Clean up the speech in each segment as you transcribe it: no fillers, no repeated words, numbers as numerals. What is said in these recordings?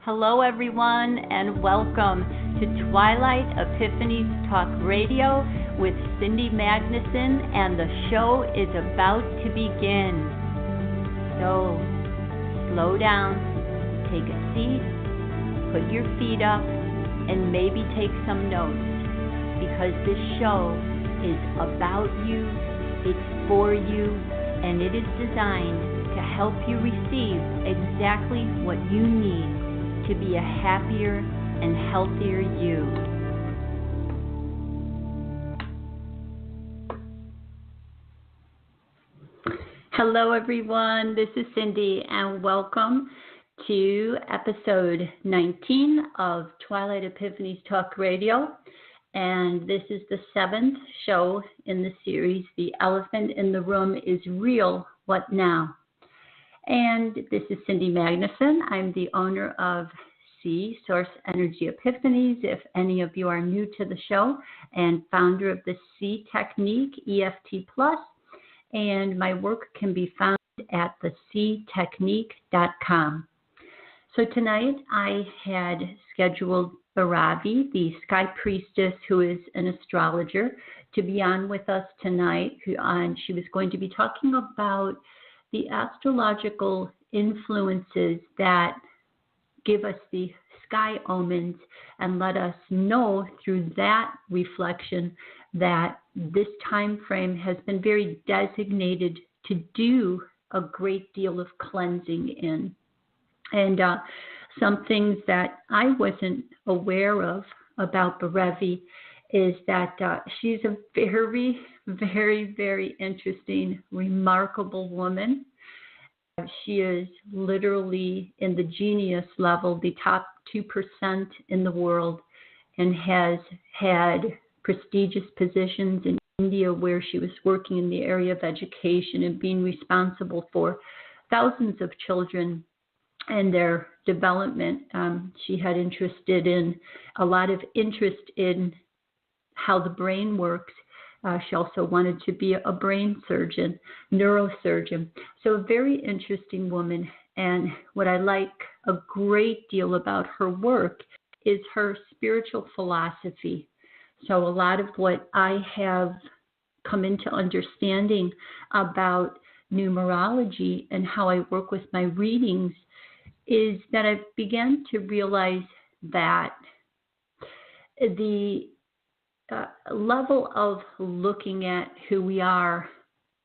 Hello, everyone, and welcome to Twilight Epiphanies Talk Radio with Cindy Magnuson, and the show is about to begin. So, slow down, take a seat, put your feet up, and maybe take some notes, because this show is about you, it's for you, and it is designed to help you receive exactly what you need to be a happier and healthier you. Hello, everyone. This is Cindy, and welcome to episode 19 of Twilight Epiphanies Talk Radio. And this is the 7th show in the series, The Elephant in the Room is Real, What Now? And this is Cindy Magnuson. I'm the owner of Source Energy Epiphanies, if any of you are new to the show, and founder of the C Technique, EFT Plus. And my work can be found at thectechnique.com. So tonight I had scheduled Baravi, the Sky Priestess, who is an astrologer, to be on with us tonight. And she was going to be talking about the astrological influences that give us the sky omens and let us know through that reflection that this time frame has been very designated to do a great deal of cleansing in. And some things that I wasn't aware of about Baravi is that she's a very, very, very interesting, remarkable woman. She is literally in the genius level, the top 2% in the world, and has had prestigious positions in India where she was working in the area of education and being responsible for thousands of children and their development. She had a lot of interest in how the brain works. She also wanted to be a brain surgeon, neurosurgeon. So a very interesting woman. And what I like a great deal about her work is her spiritual philosophy. So a lot of what I have come into understanding about numerology and how I work with my readings is that I began to realize that the level of looking at who we are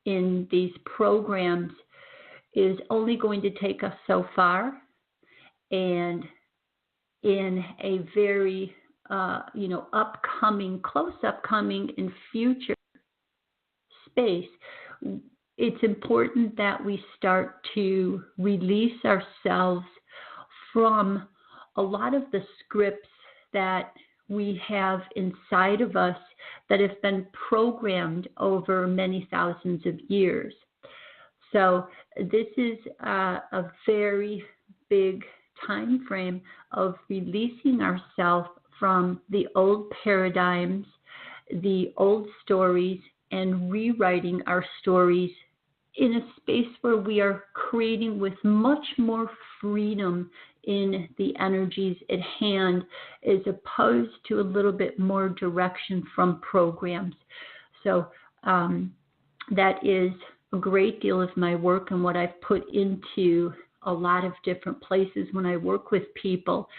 in these programs is only going to take us so far, and in a very close upcoming and future space, it's important that we start to release ourselves from a lot of the scripts that we have inside of us that have been programmed over many thousands of years. So this is a very big time frame of releasing ourselves from the old paradigms, the old stories, and rewriting our stories in a space where we are creating with much more freedom in the energies at hand, as opposed to a little bit more direction from programs. So that is a great deal of my work and what I've put into a lot of different places when I work with people.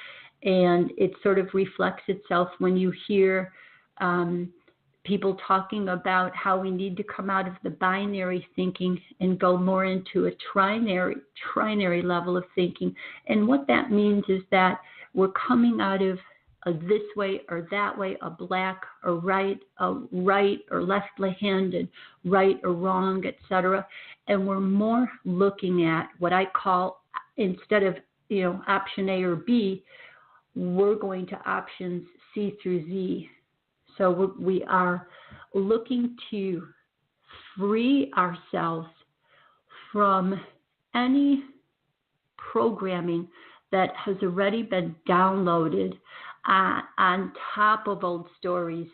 And it sort of reflects itself when you hear people talking about how we need to come out of the binary thinking and go more into a trinary level of thinking. And what that means is that we're coming out of a this way or that way, a black or right, a right or left-handed, right or wrong, etc. And we're more looking at what I call, instead of option A or B, we're going to options C through Z. So we are looking to free ourselves from any programming that has already been downloaded on top of old stories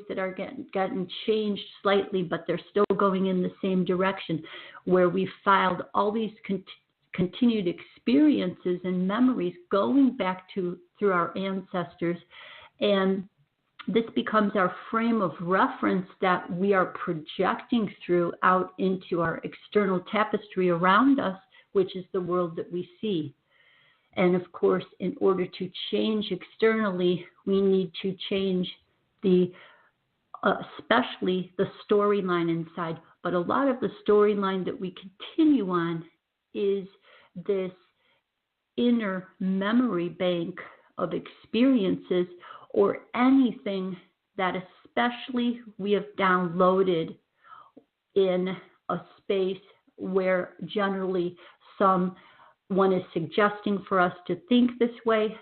that are getting changed slightly, but they're still going in the same direction, where we filed all these continued experiences and memories going back through our ancestors. And this becomes our frame of reference that we are projecting through out into our external tapestry around us, which is the world that we see. And of course, in order to change externally, we need to change especially the storyline inside. But a lot of the storyline that we continue on is this inner memory bank of experiences, or anything that especially we have downloaded in a space where generally someone is suggesting for us to think this way,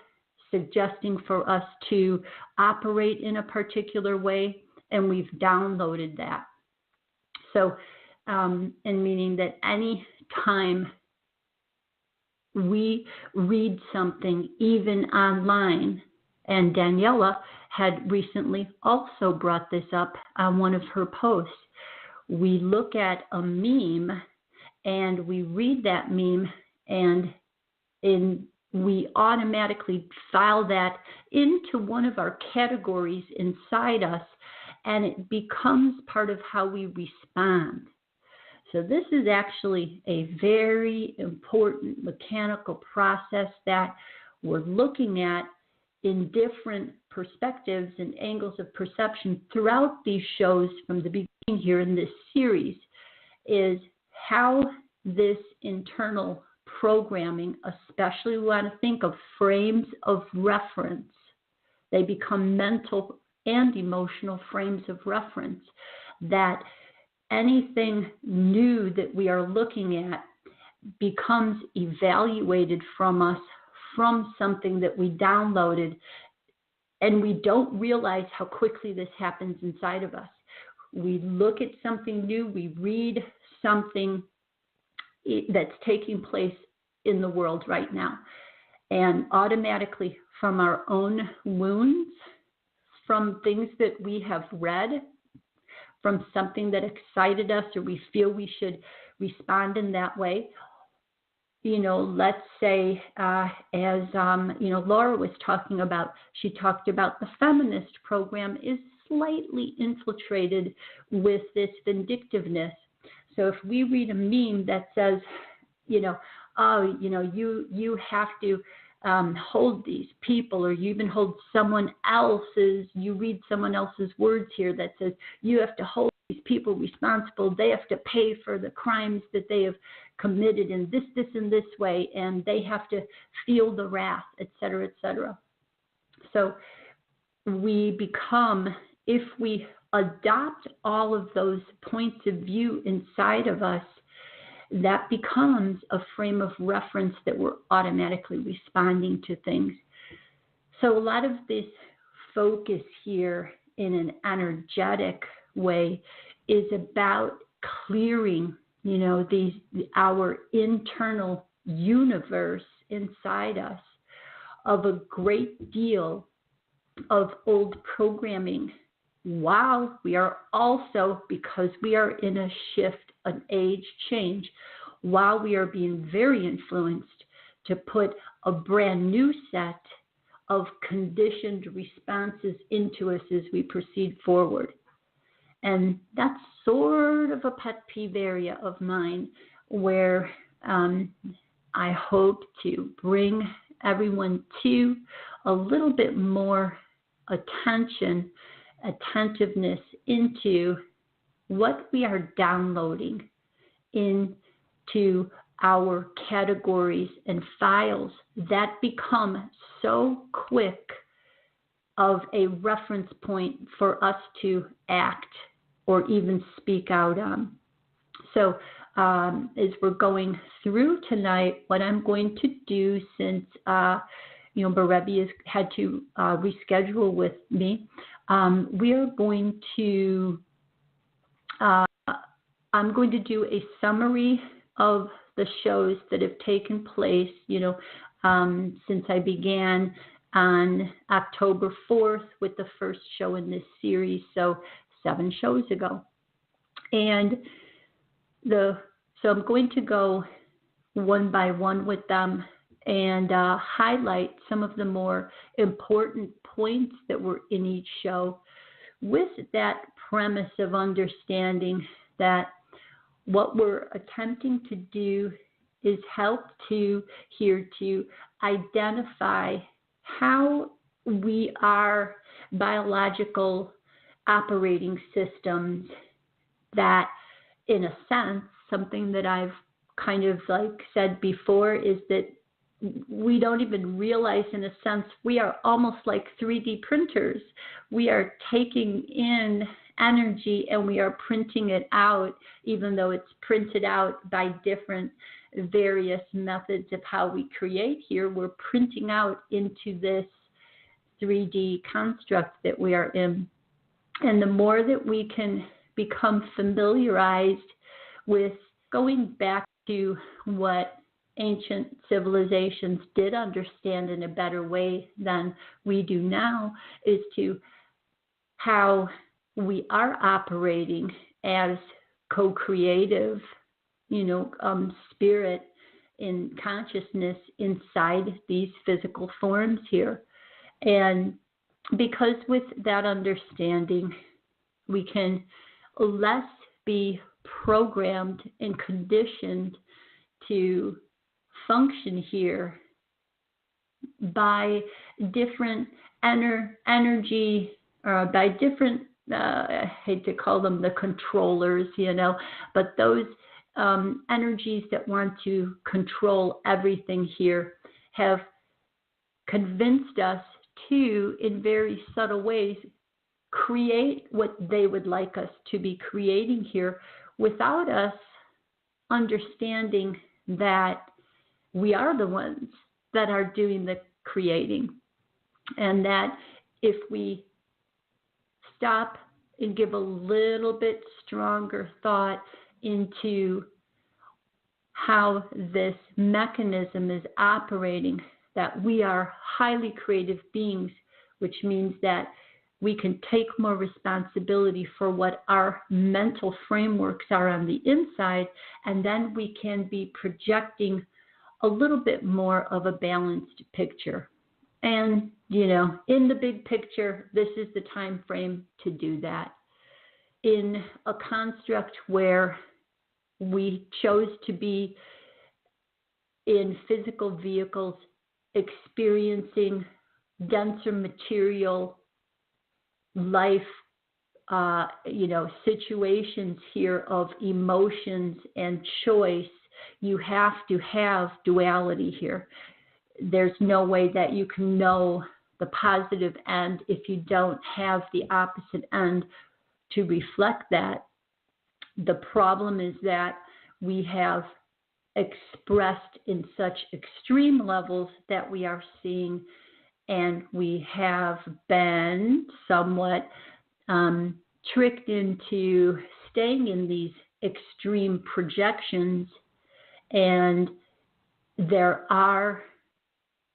suggesting for us to operate in a particular way, and we've downloaded that. So, and meaning that any time we read something, even online, and Daniela had recently also brought this up on one of her posts, we look at a meme and we read that meme, and we automatically file that into one of our categories inside us, and it becomes part of how we respond. So this is actually a very important mechanical process that we're looking at in different perspectives and angles of perception throughout these shows from the beginning here in this series, is how this internal programming, especially we want to think of frames of reference. They become mental and emotional frames of reference, that anything new that we are looking at becomes evaluated from us from something that we downloaded, and we don't realize how quickly this happens inside of us. We look at something new, we read something that's taking place in the world right now, and automatically from our own wounds, from things that we have read, from something that excited us or we feel we should respond in that way. Let's say, Laura was talking about, she talked about the feminist program is slightly infiltrated with this vindictiveness. So if we read a meme that says, you have to hold these people, or you even hold someone else's, you read someone else's words here that says you have to hold these people responsible, they have to pay for the crimes that they have committed in this, and this way, and they have to feel the wrath, et cetera, et cetera. So we become, if we adopt all of those points of view inside of us, that becomes a frame of reference that we're automatically responding to things. So a lot of this focus here in an energetic way is about clearing, our internal universe inside us of a great deal of old programming, while we are also, because we are in a shift, an age change, while we are being very influenced to put a brand new set of conditioned responses into us as we proceed forward. And that's sort of a pet peeve area of mine, where I hope to bring everyone to a little bit more attentiveness into what we are downloading into our categories and files that become so quick of a reference point for us to act or even speak out on. So as we're going through tonight, what I'm going to do, since Berebi has had to reschedule with me, we are going to I'm going to do a summary of the shows that have taken place, since I began on October 4th with the first show in this series, so 7 shows ago. And so I'm going to go one by one with them and highlight some of the more important points that were in each show, with that premise of understanding that what we're attempting to do is help to identify how we are biological operating systems that, in a sense, something that I've kind of like said before is that we don't even realize, in a sense, we are almost like 3D printers. We are taking in energy and we are printing it out, even though it's printed out by different various methods of how we create here. We're printing out into this 3D construct that we are in. And the more that we can become familiarized with going back to what ancient civilizations did understand in a better way than we do now, is to how we are operating as co-creative, spirit in consciousness inside these physical forms here. And because with that understanding, we can less be programmed and conditioned to function here by different energy, or by different, I hate to call them the controllers, but those energies that want to control everything here have convinced us to, in very subtle ways, create what they would like us to be creating here without us understanding that we are the ones that are doing the creating. And that if we stop and give a little bit stronger thought into how this mechanism is operating, that we are highly creative beings, which means that we can take more responsibility for what our mental frameworks are on the inside, and then we can be projecting a little bit more of a balanced picture. And, in the big picture, this is the time frame to do that. In a construct where we chose to be in physical vehicles, experiencing denser material life, situations here of emotions and choice, you have to have duality here. There's no way that you can know the positive end if you don't have the opposite end to reflect that. The problem is that we have expressed in such extreme levels that we are seeing, and we have been somewhat tricked into staying in these extreme projections, and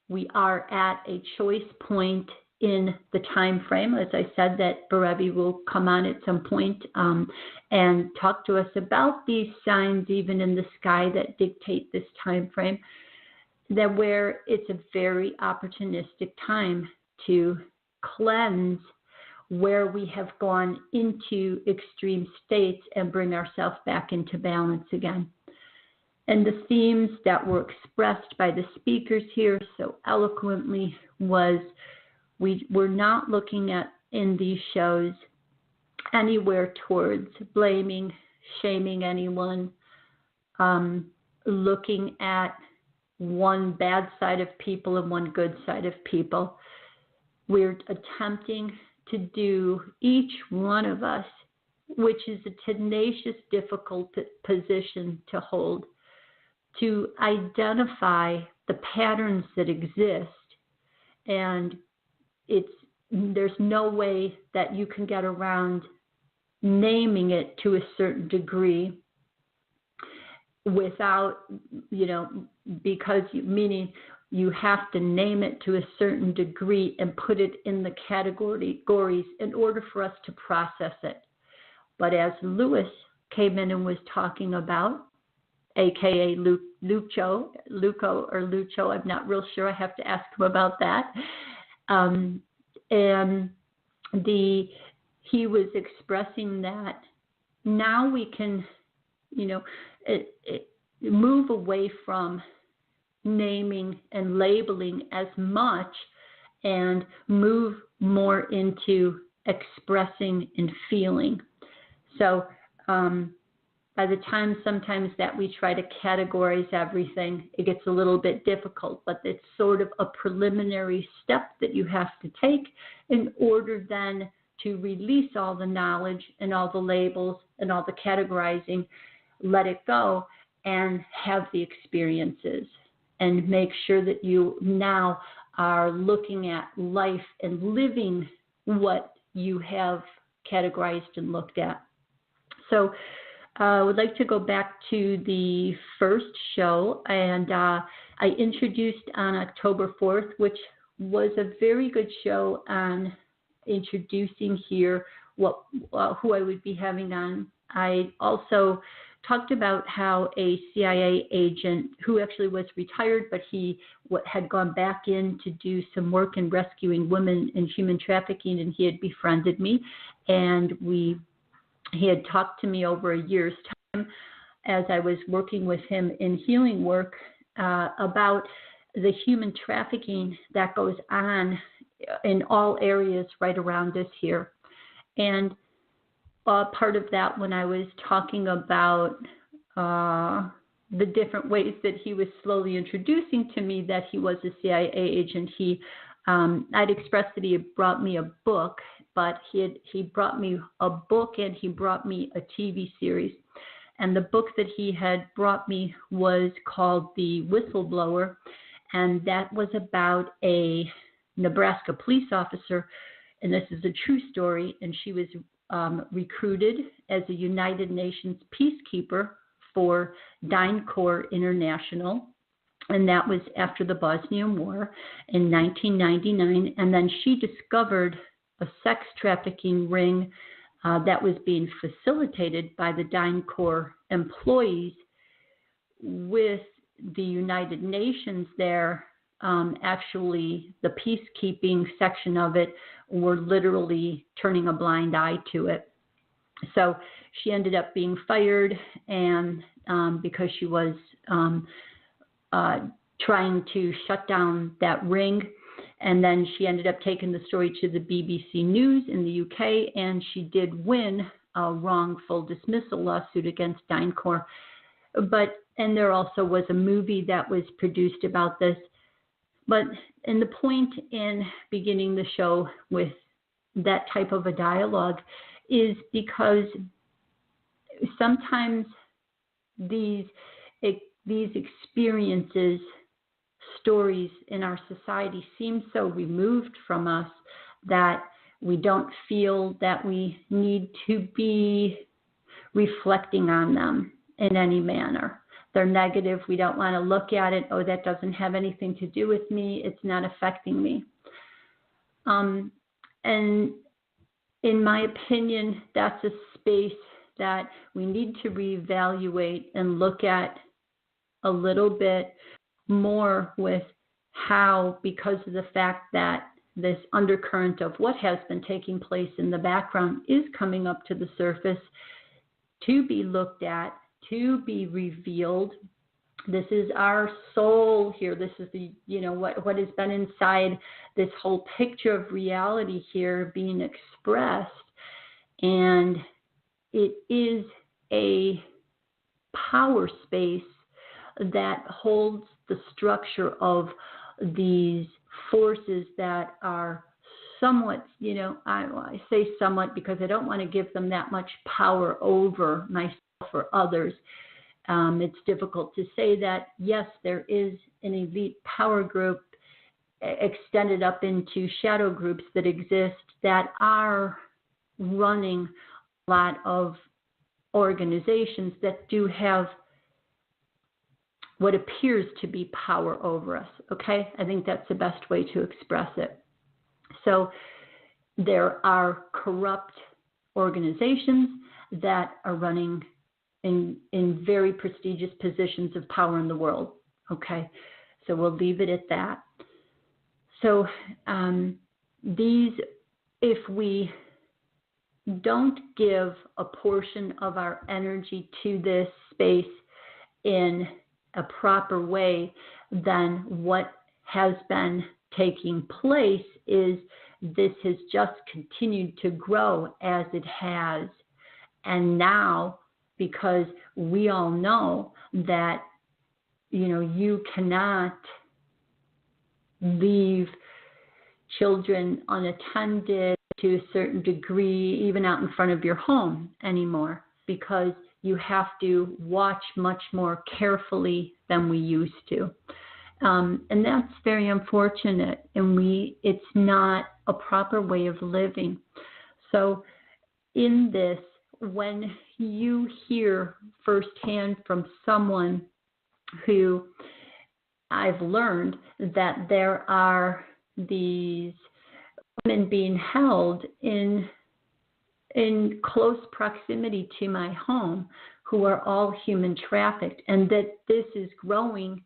we are at a choice point in the time frame. As I said, that Berevi will come on at some point and talk to us about these signs, even in the sky, that dictate this time frame, that where it's a very opportunistic time to cleanse where we have gone into extreme states and bring ourselves back into balance again. And the themes that were expressed by the speakers here so eloquently was, we're not looking at in these shows anywhere towards blaming, shaming anyone, looking at one bad side of people and one good side of people. We're attempting to do, each one of us, which is a tenacious, difficult position to hold, to identify the patterns that exist. And there's no way that you can get around naming it to a certain degree without, meaning you have to name it to a certain degree and put it in the categories in order for us to process it. But as Lewis came in and was talking about, aka Lucho, or Lucho. I'm not real sure. I have to ask him about that. And he was expressing that now we can, move away from naming and labeling as much and move more into expressing and feeling. So by the time sometimes that we try to categorize everything, it gets a little bit difficult, but it's sort of a preliminary step that you have to take in order then to release all the knowledge and all the labels and all the categorizing, let it go, and have the experiences and make sure that you now are looking at life and living what you have categorized and looked at. So I would like to go back to the first show, and I introduced on October 4th, which was a very good show on introducing here who I would be having on. I also talked about how a CIA agent who actually was retired, but he had gone back in to do some work in rescuing women in human trafficking, and he had befriended me, and he had talked to me over a year's time as I was working with him in healing work about the human trafficking that goes on in all areas right around us here. And part of that, when I was talking about the different ways that he was slowly introducing to me that he was a CIA agent, I'd expressed that he had brought me a book, but he brought me a book and he brought me a TV series. And the book that he had brought me was called The Whistleblower, and that was about a Nebraska police officer, and this is a true story, and she was recruited as a United Nations peacekeeper for DynCorp International, and that was after the Bosnian War in 1999, and then she discovered a sex trafficking ring that was being facilitated by the DynCorp employees with the United Nations there. Actually, the peacekeeping section of it were literally turning a blind eye to it. So she ended up being fired, and because she was trying to shut down that ring. And then she ended up taking the story to the BBC News in the UK, and she did win a wrongful dismissal lawsuit against DynCorp. And there also was a movie that was produced about this. And the point in beginning the show with that type of a dialogue is because sometimes these experiences, stories in our society seem so removed from us that we don't feel that we need to be reflecting on them in any manner. They're negative. We don't want to look at it. Oh, that doesn't have anything to do with me. It's not affecting me. And in my opinion, that's a space that we need to reevaluate and look at a little bit more with how, because of the fact that this undercurrent of what has been taking place in the background is coming up to the surface to be looked at, to be revealed. This is our soul here. This is the, what has been inside this whole picture of reality here being expressed. And it is a power space that holds the structure of these forces that are somewhat, I say somewhat because I don't want to give them that much power over myself or others. It's difficult to say that, yes, there is an elite power group extended up into shadow groups that exist that are running a lot of organizations that do have what appears to be power over us, okay? I think that's the best way to express it. So there are corrupt organizations that are running in very prestigious positions of power in the world. Okay, so we'll leave it at that. So if we don't give a portion of our energy to this space in a proper way, then what has been taking place is this has just continued to grow as it has. And now, because we all know that, you cannot leave children unattended to a certain degree, even out in front of your home anymore, because you have to watch much more carefully than we used to. And that's very unfortunate, and it's not a proper way of living. So in this, when you hear firsthand from someone who I've learned that there are these women being held in close proximity to my home who are all human trafficked, and that this is growing,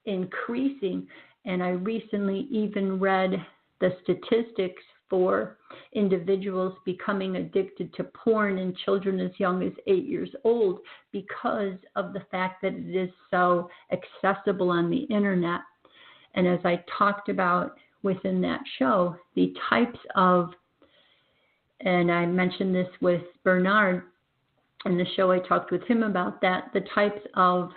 increasing. And I recently even read the statistics for individuals becoming addicted to porn in children as young as 8 years old because of the fact that it is so accessible on the internet. And as I talked about within that show, the types of, and I mentioned this with Bernhard in the show, I talked with him about that, the types of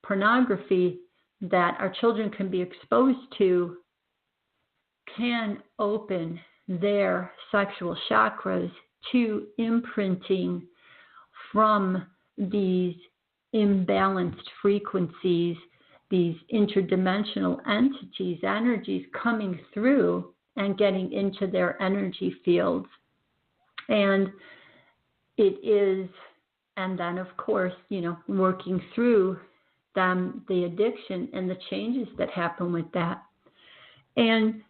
pornography that our children can be exposed to can open their sexual chakras to imprinting from these imbalanced frequencies, these interdimensional entities, energies coming through and getting into their energy fields. And it is, and then of course, working through them, the addiction and the changes that happen with that. And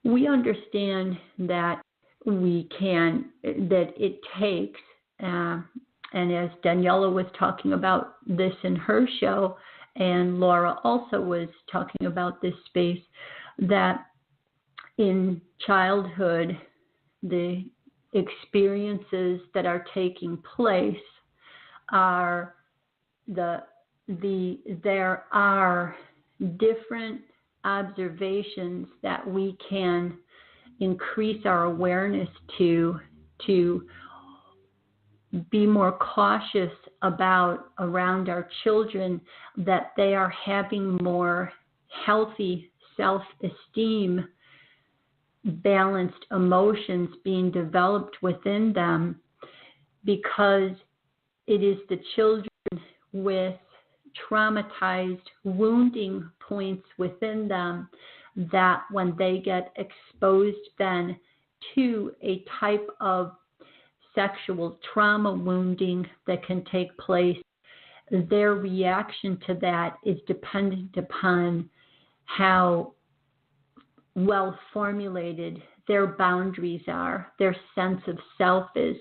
we understand that it takes, and as Daniela was talking about this in her show, and Laura also was talking about this space, that in childhood, the experiences that are taking place are there are different observations that we can increase our awareness to be more cautious about around our children, that they are having more healthy self-esteem, balanced emotions being developed within them, because it is the children with traumatized, wounding points within them that when they get exposed then to a type of sexual trauma wounding that can take place, their reaction to that is dependent upon how well formulated their boundaries are, their sense of self is,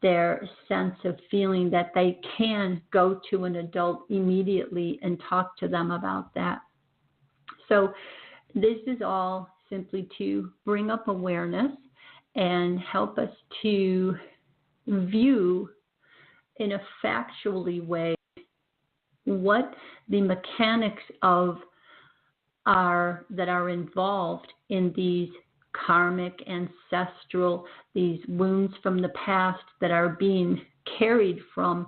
their sense of feeling that they can go to an adult immediately and talk to them about that. So this is all simply to bring up awareness and help us to view in a factually way what the mechanics of that are involved in these karmic, ancestral, these wounds from the past that are being carried from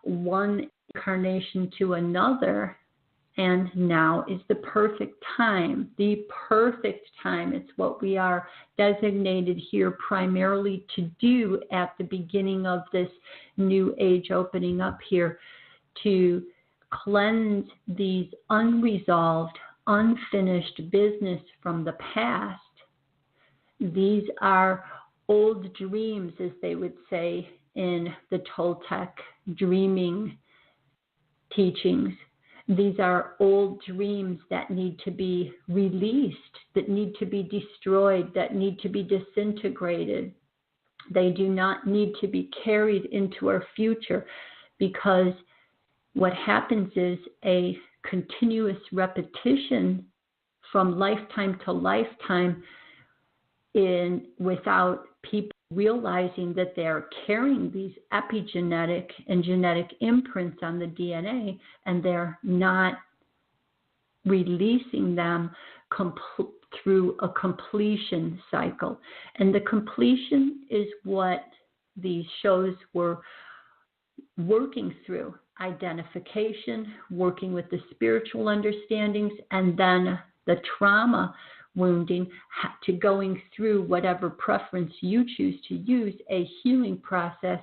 one incarnation to another. And now is the perfect time. It's what we are designated here primarily to do at the beginning of this new age opening up here, to cleanse these unresolved, unfinished business from the past. These are old dreams, as they would say in the Toltec dreaming teachings. These are old dreams that need to be released, that need to be destroyed, that need to be disintegrated. They do not need to be carried into our future, because what happens is a continuous repetition from lifetime to lifetime without people realizing that they're carrying these epigenetic and genetic imprints on the DNA, and they're not releasing them through a completion cycle. And the completion is what these shows were working through: identification, working with the spiritual understandings, and then the trauma wounding, to going through whatever preference you choose to use, a healing process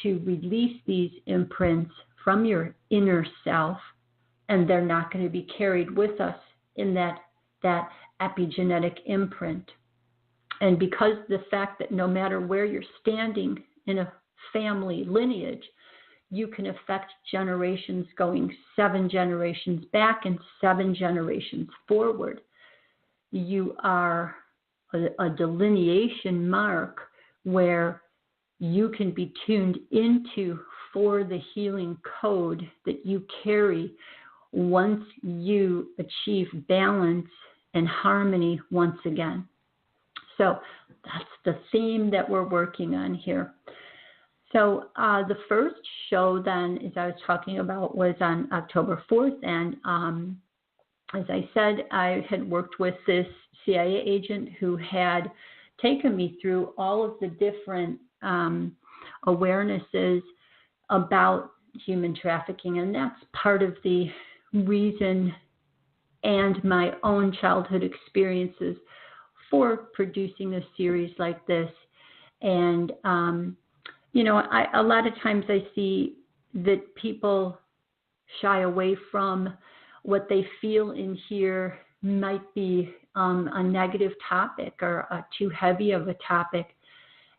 to release these imprints from your inner self, and they're not going to be carried with us in that epigenetic imprint. And because the fact that no matter where you're standing in a family lineage, you can affect generations going 7 generations back and 7 generations forward. You are a delineation mark where you can be tuned into for the healing code that you carry once you achieve balance and harmony once again. So that's the theme that we're working on here. So the first show then, as I was talking about, was on October 4th. And as I said, I had worked with this CIA agent who had taken me through all of the different awarenesses about human trafficking. And that's part of the reason and my own childhood experiences for producing a series like this. And a lot of times I see that people shy away from what they feel in here might be a negative topic or too heavy of a topic.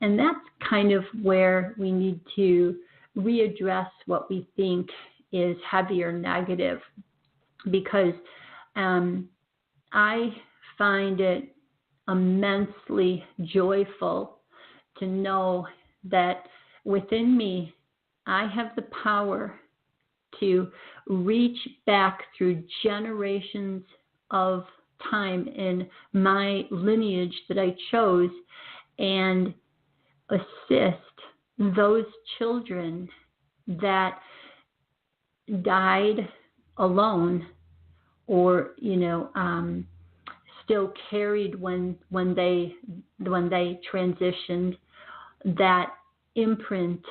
And that's kind of where we need to readdress what we think is heavy or negative, because I find it immensely joyful to know that within me, I have the power to reach back through generations of time in my lineage that I chose and assist those children that died alone or, still carried when they transitioned that imprint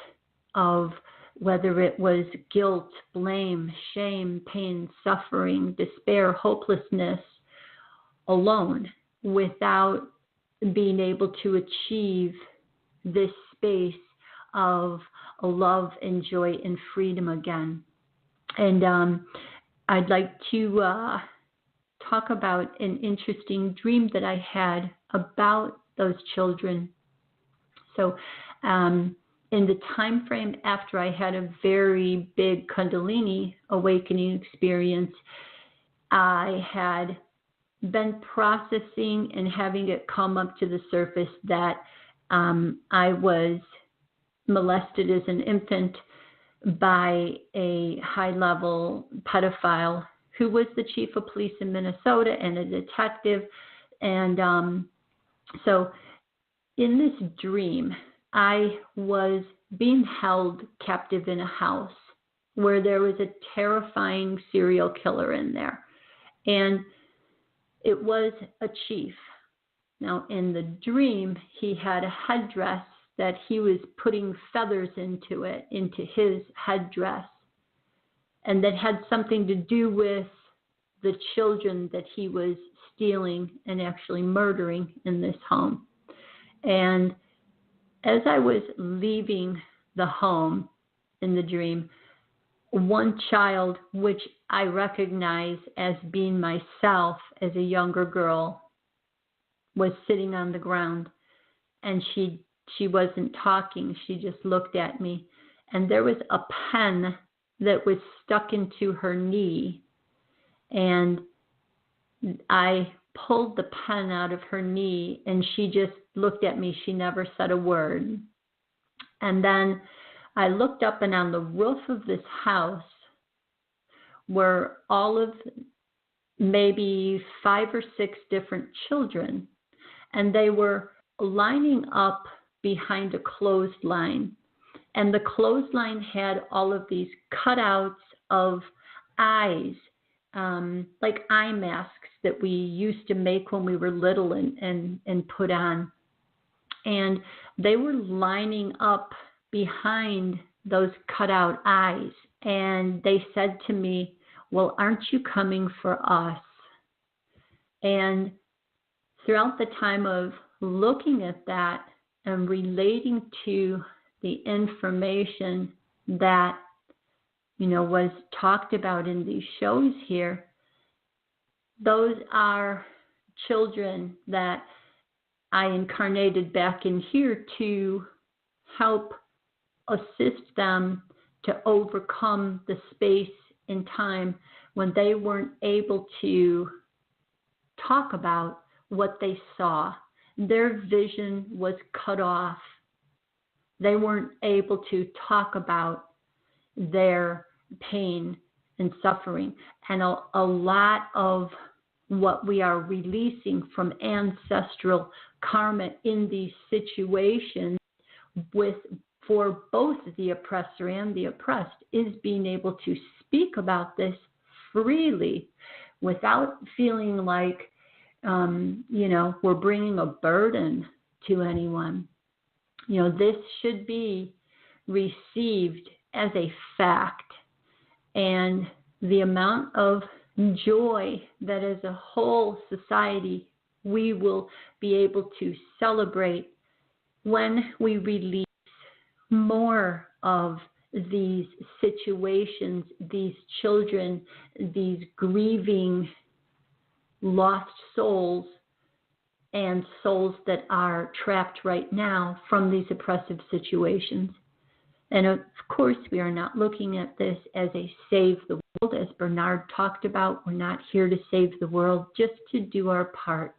of whether it was guilt, blame, shame, pain, suffering, despair, hopelessness, alone, without being able to achieve this space of love and joy and freedom again. And I'd like to talk about an interesting dream that I had about those children. So in the time frame after I had a very big Kundalini awakening experience, I had been processing and having it come up to the surface that I was molested as an infant by a high-level pedophile who was the chief of police in Minnesota and a detective. And so in this dream, I was being held captive in a house where there was a terrifying serial killer in there. And it was a chief. Now, in the dream, he had a headdress that he was putting feathers into his headdress. And that had something to do with the children that he was stealing and actually murdering in this home. And as I was leaving the home in the dream, one child, which I recognize as being myself as a younger girl, was sitting on the ground, and she wasn't talking. She just looked at me, and there was a pen that was stuck into her knee, and I pulled the pen out of her knee, and she just looked at me. She never said a word. And then I looked up, and on the roof of this house were all of maybe 5 or 6 different children, and they were lining up behind a clothesline. And the clothesline had all of these cutouts of eyes, like eye masks that we used to make when we were little and put on. And they were lining up behind those cutout eyes. And they said to me, well, aren't you coming for us? And throughout the time of looking at that and relating to the information that, was talked about in these shows here, those are children that I incarnated back in here to help assist them to overcome the space and time when they weren't able to talk about what they saw. Their vision was cut off. They weren't able to talk about their pain and suffering. And a lot of what we are releasing from ancestral karma in these situations for both the oppressor and the oppressed is being able to speak about this freely without feeling like, we're bringing a burden to anyone. This should be received as a fact. And the amount of joy that as a whole society we will be able to celebrate when we release more of these situations, these children, these grieving lost souls and souls that are trapped right now from these oppressive situations. And of course, we are not looking at this as a save the world, as Bernhard talked about. We're not here to save the world, just to do our part.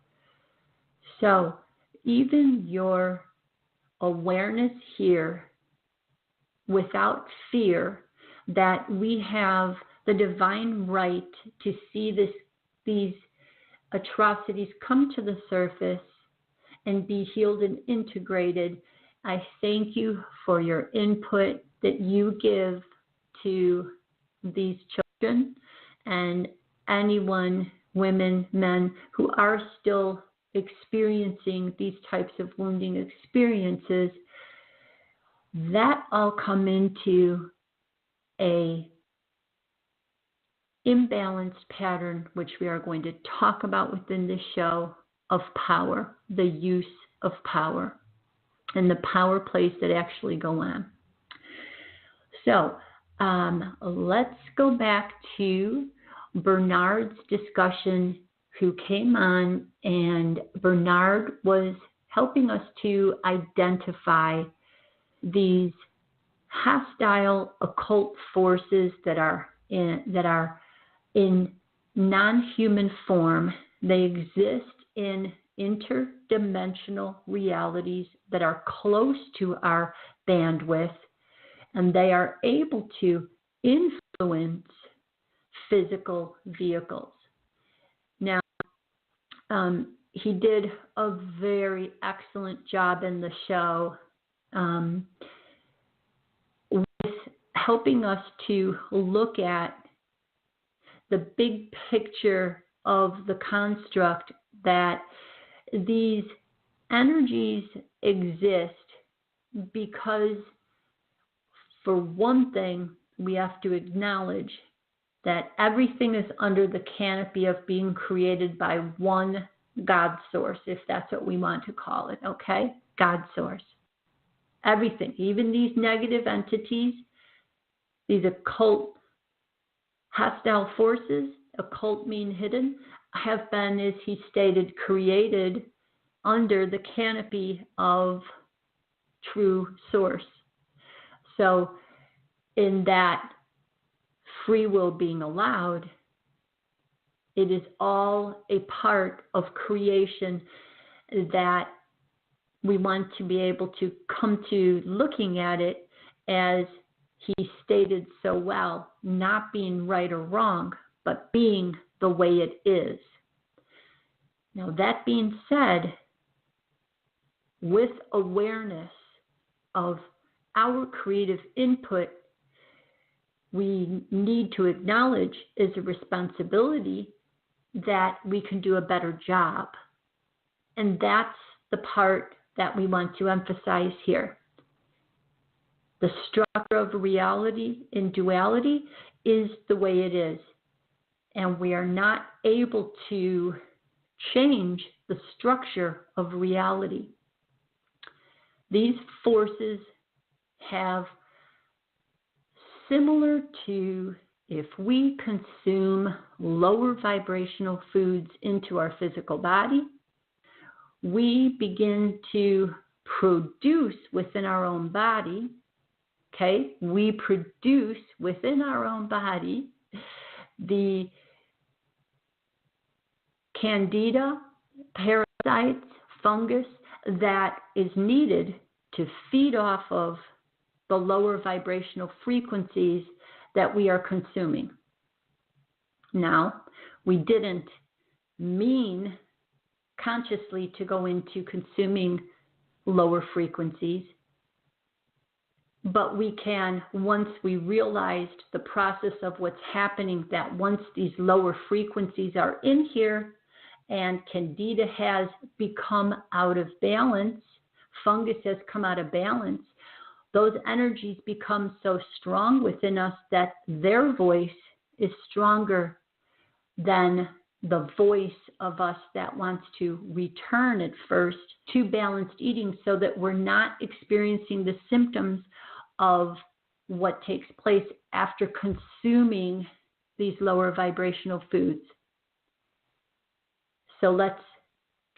So even your awareness here, without fear, that we have the divine right to see these atrocities come to the surface and be healed and integrated. I thank you for your input that you give to these children and anyone, women, men, who are still experiencing these types of wounding experiences. That all come into a imbalanced pattern, which we are going to talk about within this show, of power, the use of power, and the power plays that actually go on. So let's go back to Bernhard's discussion, who came on, and Bernhard was helping us to identify these hostile occult forces that are in non-human form. They exist in interdimensional realities that are close to our bandwidth, and they are able to influence physical vehicles. Now, he did a very excellent job in the show with helping us to look at the big picture of the construct that these energies exist because, for one thing, we have to acknowledge that everything is under the canopy of being created by one God source, if that's what we want to call it, okay? God source. Everything, even these negative entities, these occult hostile forces, occult mean hidden, have been, as he stated, created under the canopy of true source. So in that free will being allowed, it is all a part of creation that we want to be able to come to looking at it as he stated so well, not being right or wrong, but being the way it is. Now, that being said, with awareness of our creative input, we need to acknowledge as a responsibility that we can do a better job. And that's the part that we want to emphasize here. The structure of reality in duality is the way it is. And we are not able to change the structure of reality. These forces have, similar to if we consume lower vibrational foods into our physical body, we begin to produce within our own body, okay? We produce within our own body the candida, parasites, fungus that is needed to feed off of the lower vibrational frequencies that we are consuming. Now, we didn't mean consciously to go into consuming lower frequencies, but we can, once we realized the process of what's happening, that once these lower frequencies are in here and candida has become out of balance, fungus has come out of balance, those energies become so strong within us that their voice is stronger than the voice of us that wants to return at first to balanced eating, so that we're not experiencing the symptoms of what takes place after consuming these lower vibrational foods. So let's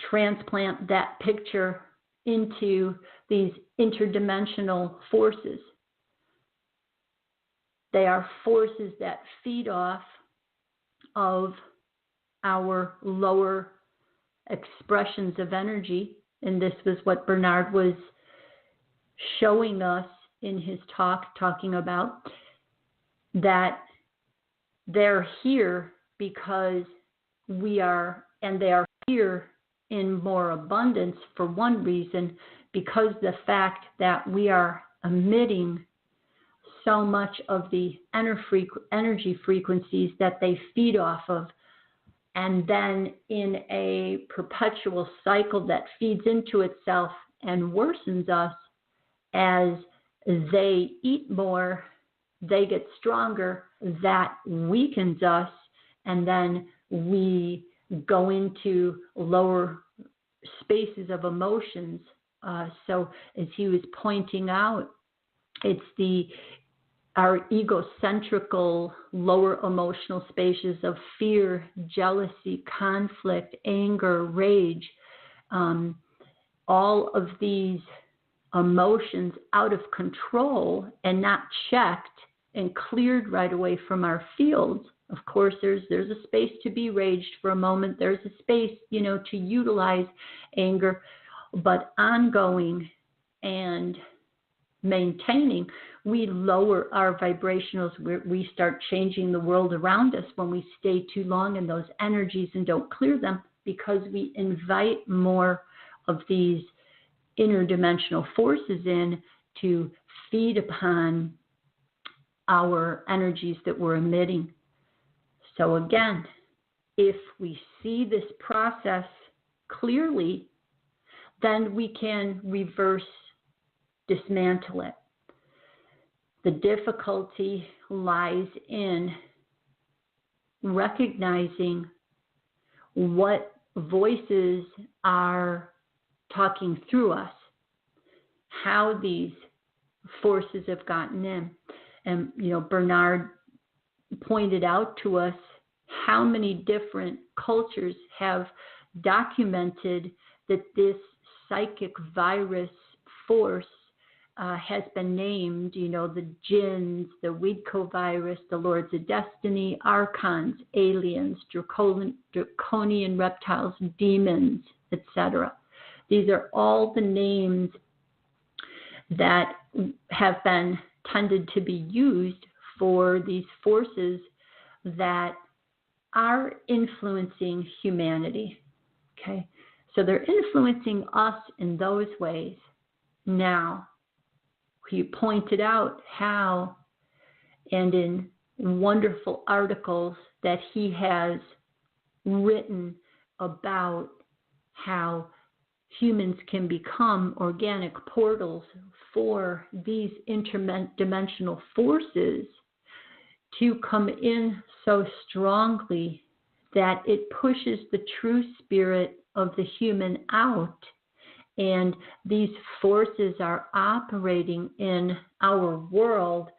transplant that picture into these interdimensional forces. They are forces that feed off of our lower expressions of energy. And this was what Bernhard was showing us in his talk, talking about that they're here because we are, and they are here in more abundance for one reason, because the fact that we are emitting so much of the energy frequencies that they feed off of, and then in a perpetual cycle that feeds into itself and worsens us as they eat more, they get stronger, that weakens us, and then we go into lower spaces of emotions. So as he was pointing out, it's our egocentrical lower emotional spaces of fear, jealousy, conflict, anger, rage, all of these emotions out of control and not checked and cleared right away from our fields. Of course, there's a space to be raged for a moment. There's a space, to utilize anger, but ongoing and maintaining, we lower our vibrationals. We start changing the world around us when we stay too long in those energies and don't clear them, because we invite more of these interdimensional forces in to feed upon our energies that we're emitting. So again, if we see this process clearly, then we can reverse, dismantle it. The difficulty lies in recognizing what voices are talking through us, how these forces have gotten in. And, Bernhard pointed out to us how many different cultures have documented that this psychic virus force has been named, the jinns, the Weedco virus, the Lords of Destiny, archons, aliens, draconian reptiles, demons, etc. These are all the names that have been tended to be used for these forces that are influencing humanity. Okay, so they're influencing us in those ways. Now, he pointed out how, and in wonderful articles that he has written about how humans can become organic portals for these interdimensional forces to come in so strongly that it pushes the true spirit of the human out. And these forces are operating in our world,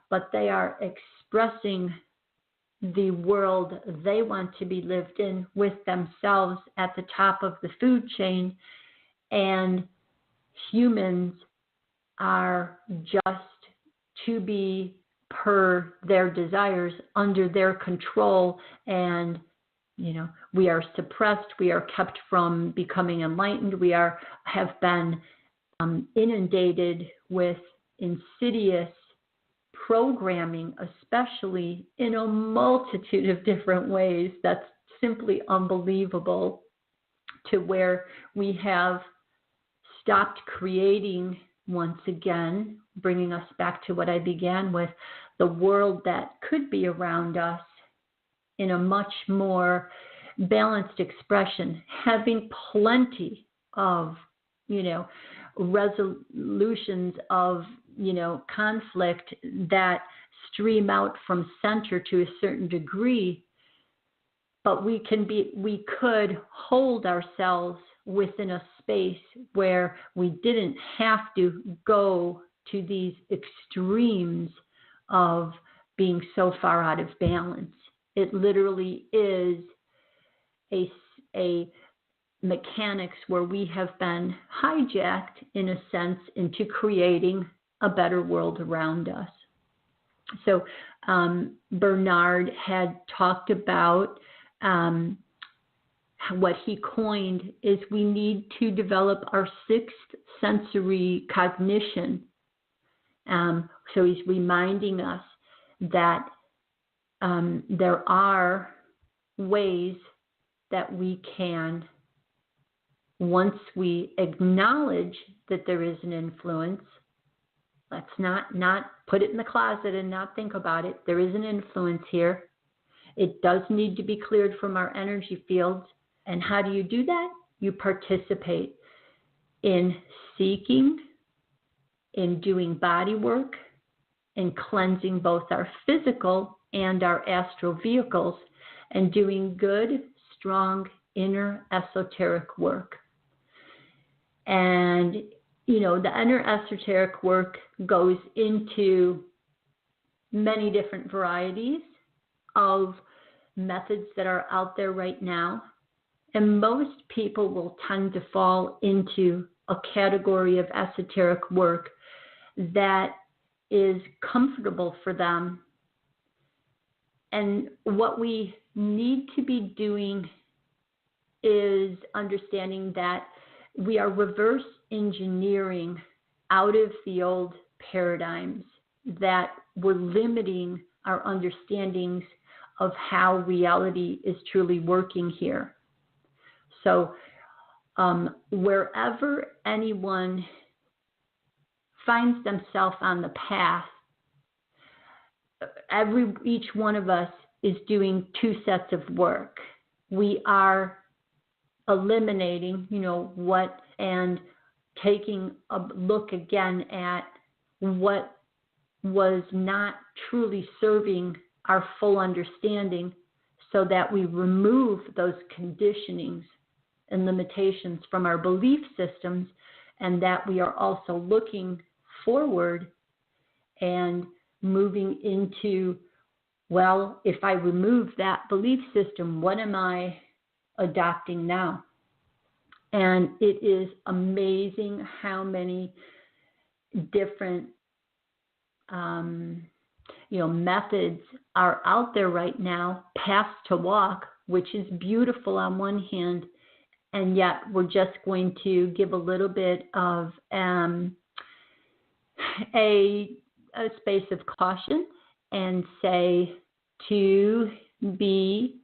but they are expressing the world they want to be lived in with themselves at the top of the food chain. And humans are just to be per their desires, under their control, and we are suppressed, we are kept from becoming enlightened, we have been inundated with insidious programming, especially in a multitude of different ways. That's simply unbelievable, to where we have stopped creating once again, bringing us back to what I began with, the world that could be around us in a much more balanced expression, having plenty of, resolutions of, conflict that stream out from center to a certain degree. But we could hold ourselves within a space where we didn't have to go to these extremes of being so far out of balance. It literally is a mechanics where we have been hijacked, in a sense, into creating a better world around us. So Bernhard had talked about what he coined is we need to develop our sixth sensory cognition. So he's reminding us that there are ways that we can, once we acknowledge that there is an influence, let's not put it in the closet and not think about it. There is an influence here. It does need to be cleared from our energy fields. And how do you do that? You participate in seeking, in doing body work, in cleansing both our physical and our astral vehicles, and doing good, strong, inner esoteric work. And, the inner esoteric work goes into many different varieties of methods that are out there right now. And most people will tend to fall into a category of esoteric work that is comfortable for them. And what we need to be doing is understanding that we are reverse engineering out of the old paradigms that were limiting our understandings of how reality is truly working here. So wherever anyone finds themselves on the path, each one of us is doing two sets of work. We are eliminating, what, and taking a look again at what was not truly serving our full understanding, so that we remove those conditionings and limitations from our belief systems, and that we are also looking forward and moving into, well, if I remove that belief system, what am I adopting now? And it is amazing how many different methods are out there right now, paths to walk, which is beautiful on one hand, and yet we're just going to give a little bit of a a space of caution and say to be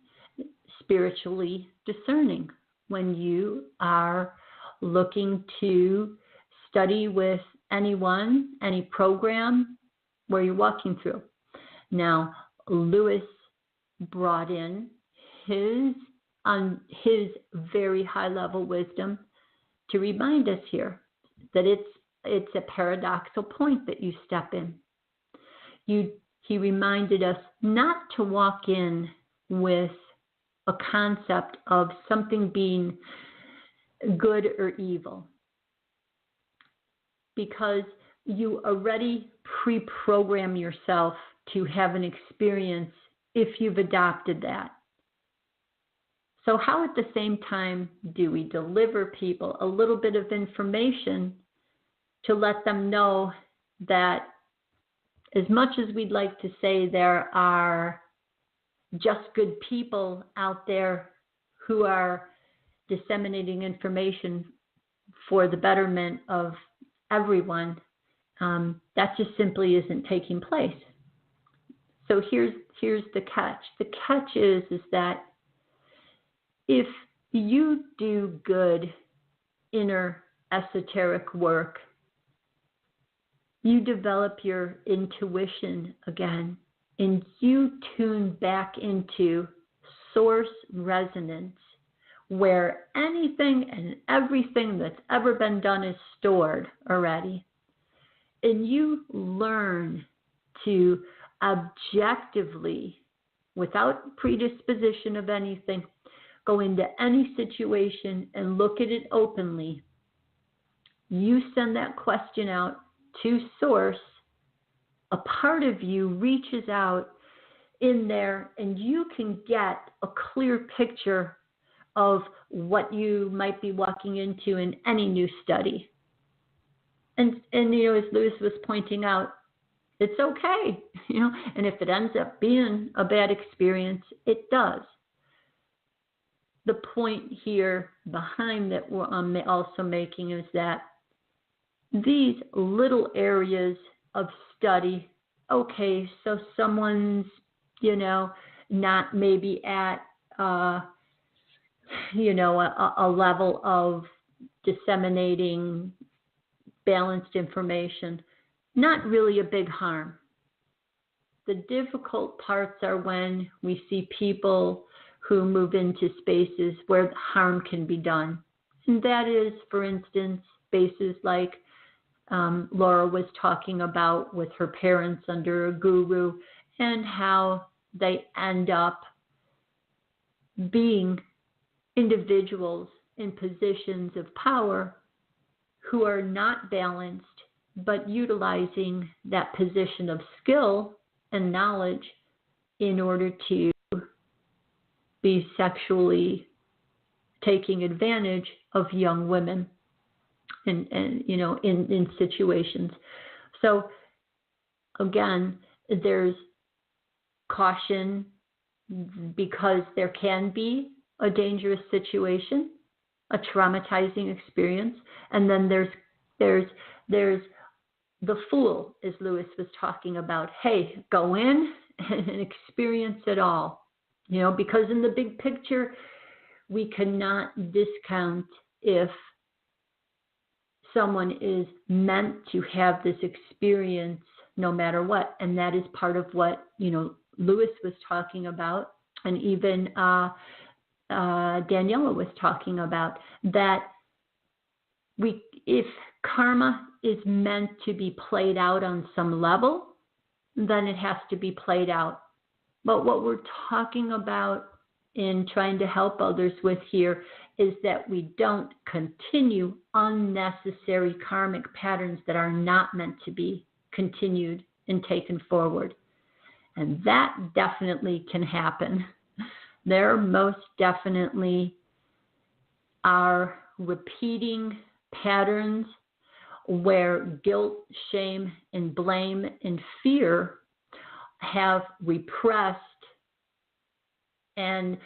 spiritually discerning when you are looking to study with anyone, any program where you're walking through. Now, Lewis brought in his very high level wisdom to remind us here that it's a paradoxical point that you step in. He reminded us not to walk in with a concept of something being good or evil, because you already pre-program yourself to have an experience if you've adopted that. So how at the same time do we deliver people a little bit of information to let them know that as much as we'd like to say there are just good people out there who are disseminating information for the betterment of everyone, that just simply isn't taking place. So here's the catch. The catch is that if you do good inner esoteric work, you develop your intuition again, and you tune back into source resonance, where anything and everything that's ever been done is stored already. And you learn to objectively, without predisposition of anything, go into any situation and look at it openly. You send that question out to source. A part of you reaches out in there, and you can get a clear picture of what you might be walking into in any new study. And as Lewis was pointing out, it's okay, and if it ends up being a bad experience, it does. The point here behind that I'm also making is that these little areas of study, okay, so someone's, not maybe at, a level of disseminating balanced information, not really a big harm. The difficult parts are when we see people who move into spaces where harm can be done. And that is, for instance, spaces like Laura was talking about with her parents under a guru, and how they end up being individuals in positions of power who are not balanced, but utilizing that position of skill and knowledge in order to be sexually taking advantage of young women in situations. So again, there's caution because there can be a dangerous situation, a traumatizing experience, and then there's the fool, as Lewis was talking about. Hey, go in and experience it all, because in the big picture, we cannot discount if someone is meant to have this experience no matter what. And that is part of what, Lewis was talking about, and even Daniela was talking about, that if karma is meant to be played out on some level, then it has to be played out. But what we're talking about in trying to help others with here is that we don't continue unnecessary karmic patterns that are not meant to be continued and taken forward. And that definitely can happen. There most definitely are repeating patterns where guilt, shame, and blame and fear have repressed and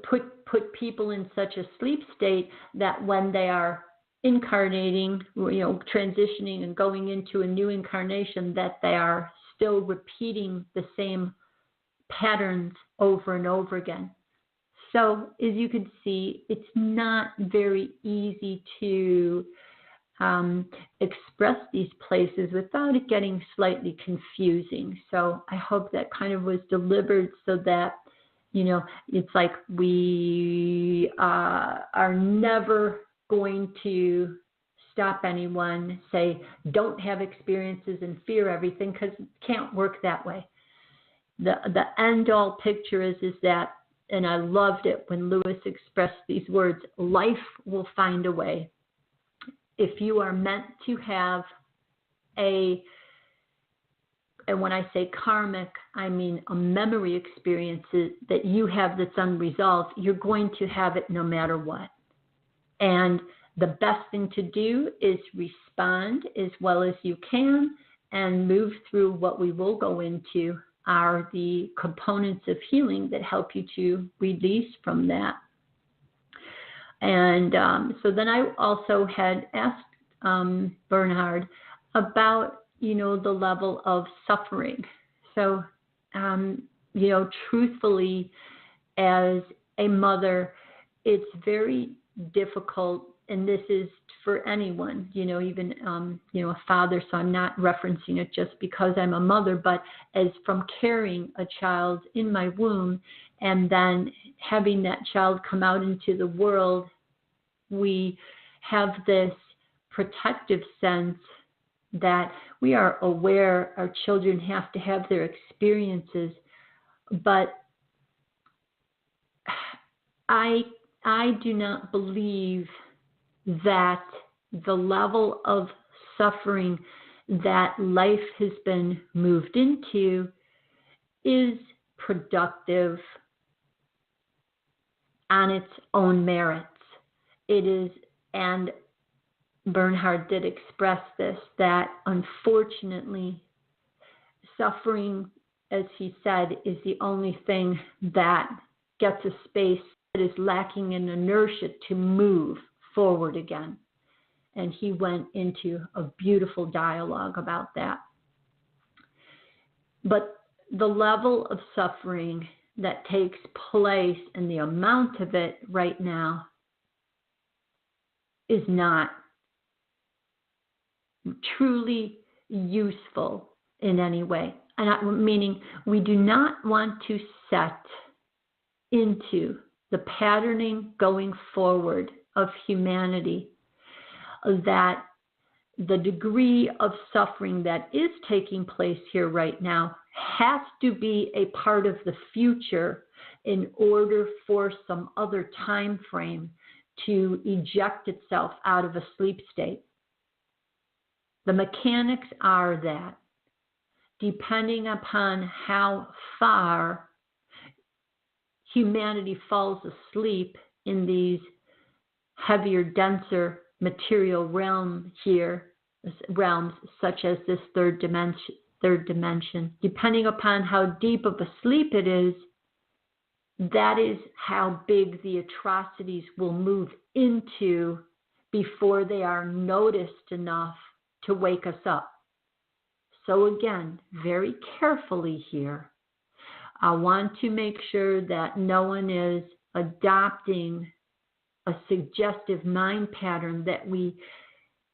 put people in such a sleep state that when they are incarnating, transitioning and going into a new incarnation, that they are still repeating the same patterns over and over again. So as you can see, it's not very easy to express these places without it getting slightly confusing. So I hope that kind of was delivered so that, it's like we are never going to stop anyone, say, don't have experiences and fear everything, because it can't work that way. The end-all picture is that, and I loved it when Lewis expressed these words, life will find a way. If you are meant to have and when I say karmic, I mean a memory experience that you have that's unresolved, you're going to have it no matter what. And the best thing to do is respond as well as you can and move through what we will go into are the components of healing that help you to release from that. And so then I also had asked Bernhard about, the level of suffering. So, truthfully, as a mother, it's very difficult, and this is for anyone, even, a father, so I'm not referencing it just because I'm a mother, but as from carrying a child in my womb and then having that child come out into the world, we have this protective sense that we are aware our children have to have their experiences, but I do not believe that the level of suffering that life has been moved into is productive on its own merits. It is, and Bernhard did express this, that unfortunately suffering, as he said, is the only thing that gets a space that is lacking in inertia to move forward again. And he went into a beautiful dialogue about that. But the level of suffering that takes place and the amount of it right now is not truly useful in any way. And meaning we do not want to set into the patterning going forward of humanity that the degree of suffering that is taking place here right now has to be a part of the future in order for some other time frame to eject itself out of a sleep state. The mechanics are that depending upon how far humanity falls asleep in these heavier, denser material realms, such as this third dimension, depending upon how deep of a sleep it is, that is how big the atrocities will move into before they are noticed enough to wake us up. So again, very carefully here, I want to make sure that no one is adopting a suggestive mind pattern that we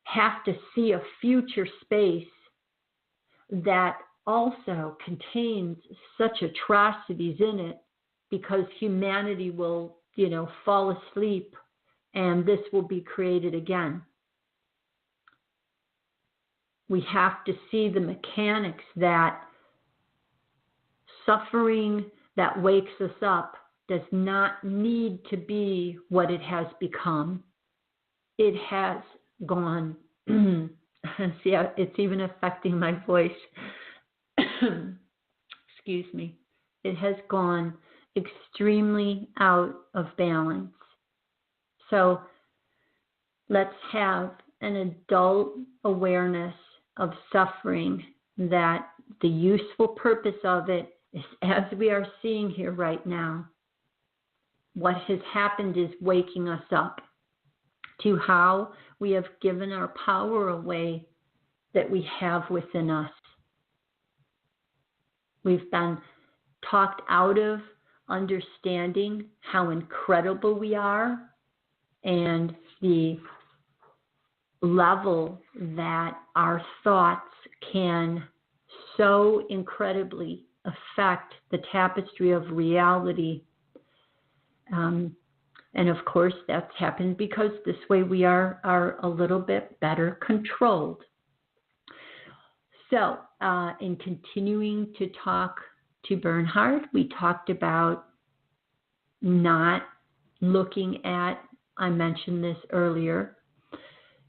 have to see a future space that also contains such atrocities in it, because humanity will, fall asleep and this will be created again. We have to see the mechanics that suffering that wakes us up does not need to be what it has become. It has gone, see, it's even affecting my voice. Excuse me. It has gone extremely out of balance. So let's have an adult awareness of suffering, that the useful purpose of it is, as we are seeing here right now, what has happened is waking us up. to how we have given our power away that we have within us. We've been talked out of understanding how incredible we are and the level that our thoughts can so incredibly affect the tapestry of reality. And of course, that's happened because this way we are a little bit better controlled. So, in continuing to talk to Bernhard, we talked about not looking at, I mentioned this earlier,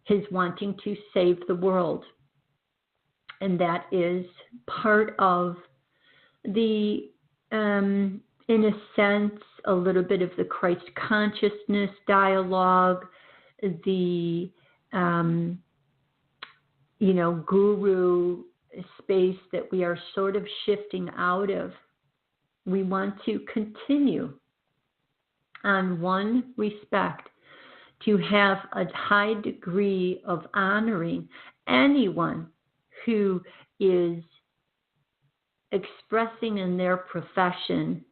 his wanting to save the world. And that is part of the, in a sense, a little bit of the Christ consciousness dialogue, the, guru space that we are sort of shifting out of. We want to continue on one respect to have a high degree of honoring anyone who is expressing in their profession,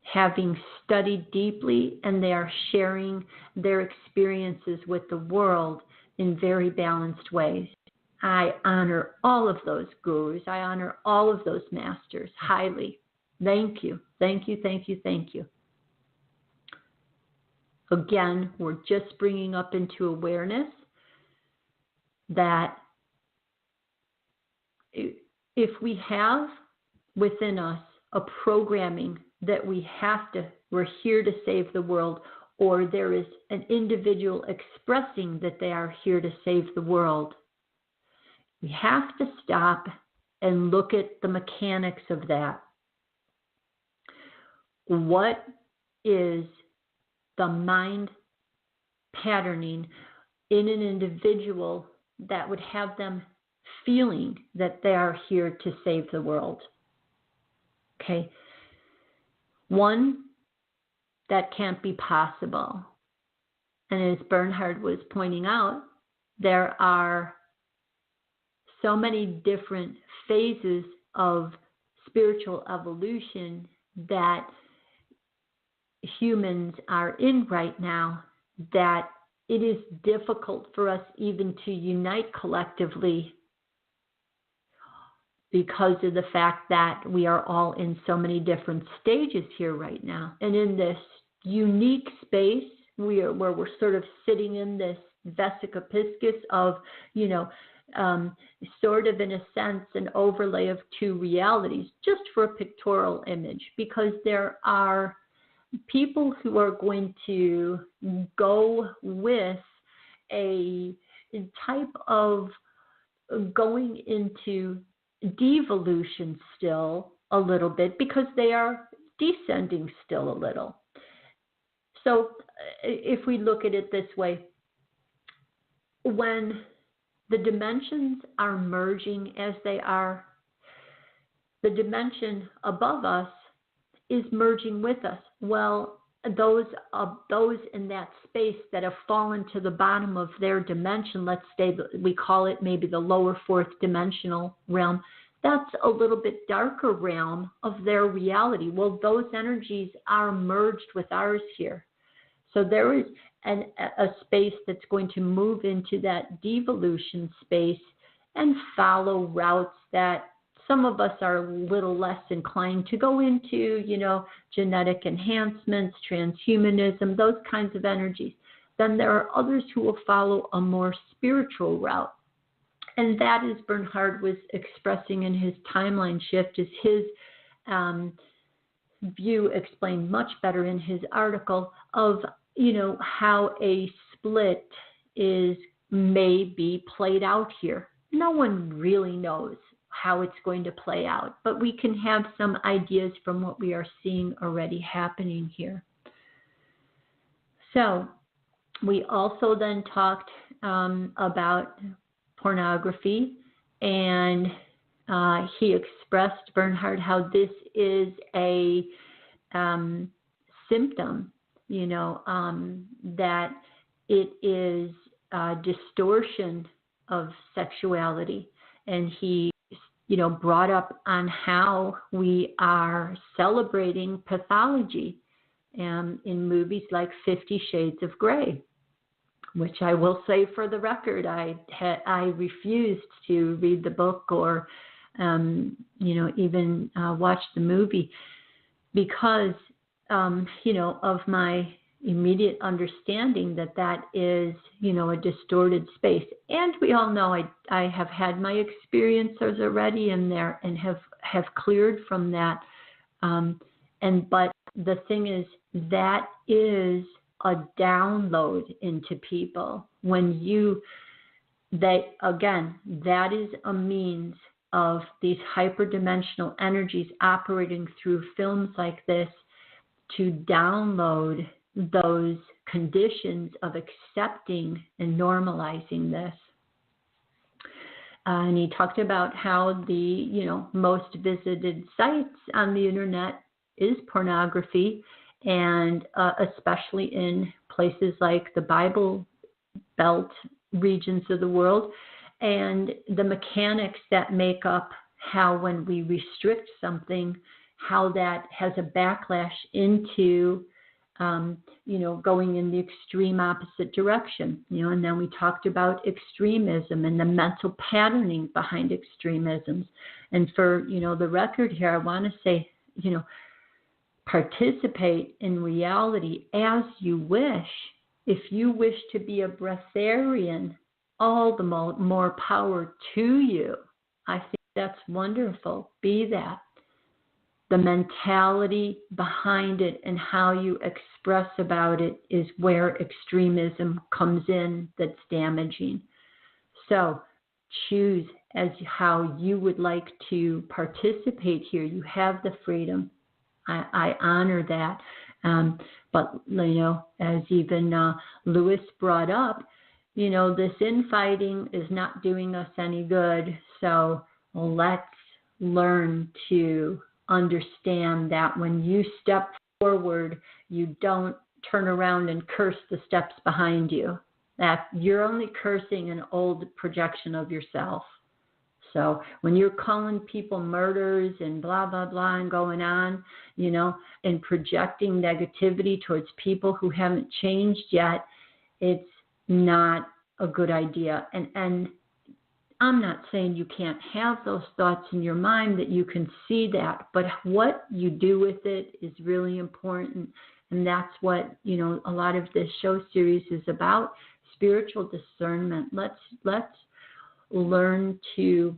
having studied deeply, and they are sharing their experiences with the world in very balanced ways. I honor all of those gurus. I honor all of those masters highly. Thank you. Thank you, thank you, thank you. Again, we're just bringing up into awareness that if we have within us a programming that we're here to save the world, or there is an individual expressing that they are here to save the world, we have to stop and look at the mechanics of that. What is the mind patterning in an individual that would have them feeling that they are here to save the world? Okay. One, that can't be possible. And as Bernhard was pointing out, there are so many different phases of spiritual evolution that humans are in right now that it is difficult for us even to unite collectively because of the fact that we are all in so many different stages here right now. And in this unique space where we're sort of sitting in this vesica piscis of, sort of in a sense an overlay of two realities, just for a pictorial image, because there are people who are going to go with a type of going into devolution still a little bit because they are descending still a little. So if we look at it this way, when the dimensions are merging as they are, the dimension above us is merging with us. Well, those in that space that have fallen to the bottom of their dimension, let's say we call it maybe the lower fourth dimensional realm, that's a little bit darker realm of their reality. Well, those energies are merged with ours here. So there is a space that's going to move into that devolution space and follow routes that some of us are a little less inclined to go into, genetic enhancements, transhumanism, those kinds of energies. Then there are others who will follow a more spiritual route. And that, as Bernhard was expressing in his timeline shift, is his view explained much better in his article of, how a split may be played out here. No one really knows how it's going to play out, but we can have some ideas from what we are seeing already happening here. So we also then talked about pornography, and he expressed, Bernhard, how this is a symptom, that it is a distortion of sexuality. And he, brought up on how we are celebrating pathology in movies like 50 Shades of Grey, which I will say for the record, I refused to read the book or, even watch the movie because, of my immediate understanding that is, a distorted space. And we all know I have had my experiences already in there and have cleared from that. But the thing is, that is a download into people that is a means of these hyperdimensional energies operating through films like this to download those conditions of accepting and normalizing this. And he talked about how the most visited sites on the internet is pornography, and especially in places like the Bible Belt regions of the world, and the mechanics that make up how when we restrict something, how that has a backlash into going in the extreme opposite direction, and then we talked about extremism and the mental patterning behind extremisms. And for, the record here, I want to say, participate in reality as you wish. If you wish to be a breatharian, all the more power to you. I think that's wonderful. Be that. The mentality behind it and how you express about it is where extremism comes in that's damaging. So choose as how you would like to participate here. You have the freedom. I honor that. But, as even Lewis brought up, this infighting is not doing us any good. So let's learn to understand that when you step forward, you don't turn around and curse the steps behind you. That you're only cursing an old projection of yourself. So when you're calling people murders and blah, blah, blah and going on, and projecting negativity towards people who haven't changed yet, it's not a good idea. And I'm not saying you can't have those thoughts in your mind, that you can see that, but what you do with it is really important. And that's what, a lot of this show series is about, spiritual discernment. Let's learn to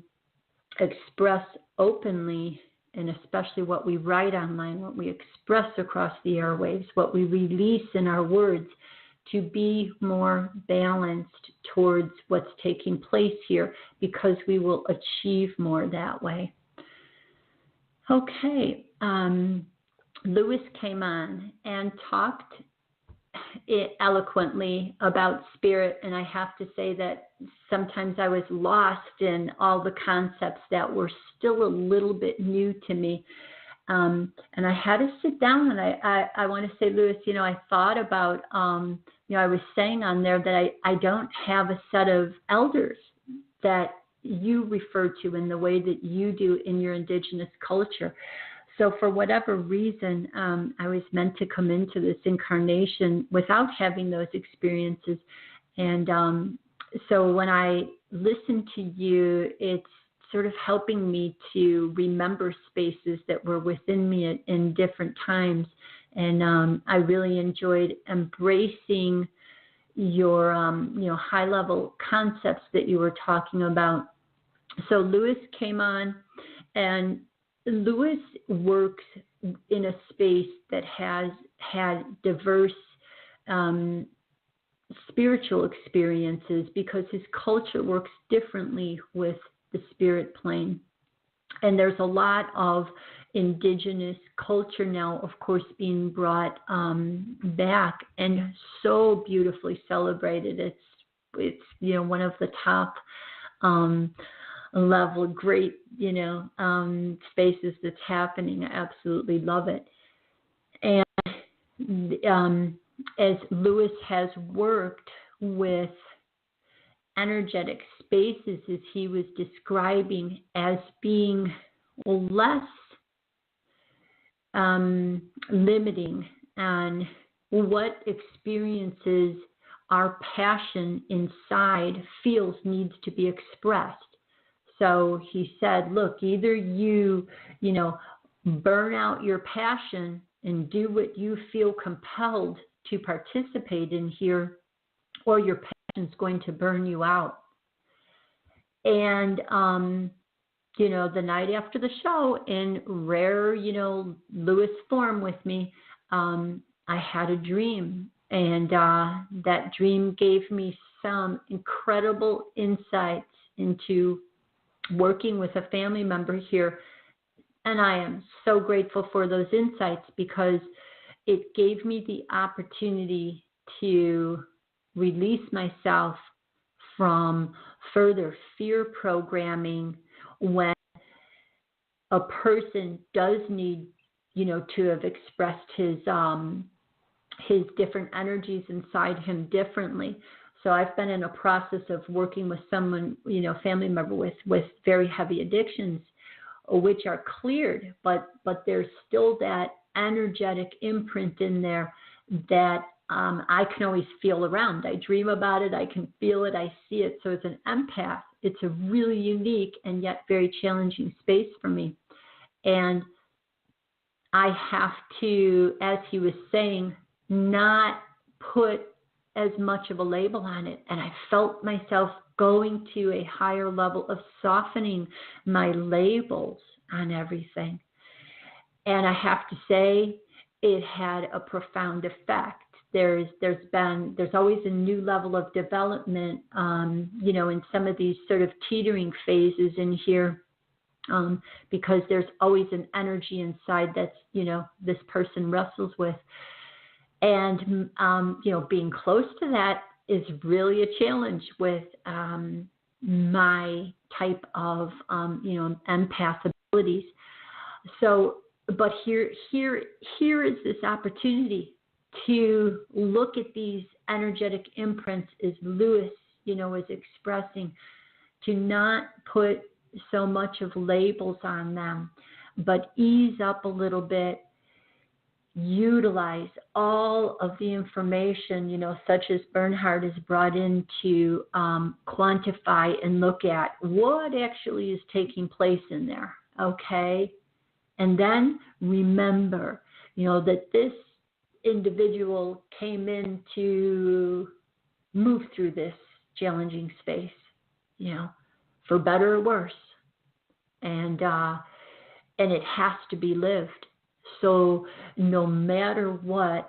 express openly, and especially what we write online, what we express across the airwaves, what we release in our words, to be more balanced towards what's taking place here, because we will achieve more that way. Okay, Lewis came on and talked eloquently about spirit, and I have to say that sometimes I was lost in all the concepts that were still a little bit new to me. And I had to sit down, and I want to say, Lewis, I thought about, I was saying on there that I don't have a set of elders that you refer to in the way that you do in your indigenous culture. So for whatever reason, I was meant to come into this incarnation without having those experiences. And so when I listen to you, it's sort of helping me to remember spaces that were within me in different times. And I really enjoyed embracing your, high-level concepts that you were talking about. So Lewis came on, and Lewis works in a space that has had diverse spiritual experiences, because his culture works differently with the spirit plane. And there's a lot of indigenous culture now, of course, being brought back and so beautifully celebrated. It's one of the top level great spaces that's happening. I absolutely love it. And as Lewis has worked with energetic spaces, as he was describing, as being less limiting on what experiences our passion inside feels needs to be expressed. So he said, look, either you burn out your passion and do what you feel compelled to participate in here, or your passion's going to burn you out. And, the night after the show, in rare, Lewis form with me, I had a dream. And that dream gave me some incredible insights into working with a family member here. And I am so grateful for those insights, because it gave me the opportunity to release myself from further fear programming when a person does need, to have expressed his different energies inside him differently. So I've been in a process of working with someone, family member with very heavy addictions, which are cleared, but there's still that energetic imprint in there that I can always feel around. I dream about it, I can feel it, I see it. So as an empath, it's a really unique and yet very challenging space for me. And I have to, as he was saying, not put as much of a label on it. And I felt myself going to a higher level of softening my labels on everything. And I have to say, it had a profound effect. There's always a new level of development, in some of these sort of teetering phases in here, because there's always an energy inside that's, this person wrestles with. And, being close to that is really a challenge with my type of, empath abilities. So, but here is this opportunity to look at these energetic imprints, as Lewis, is expressing, to not put so much of labels on them, but ease up a little bit, utilize all of the information, such as Bernhard has brought in to quantify and look at what actually is taking place in there, okay? And then remember, that this individual came in to move through this challenging space, for better or worse. And it has to be lived. So no matter what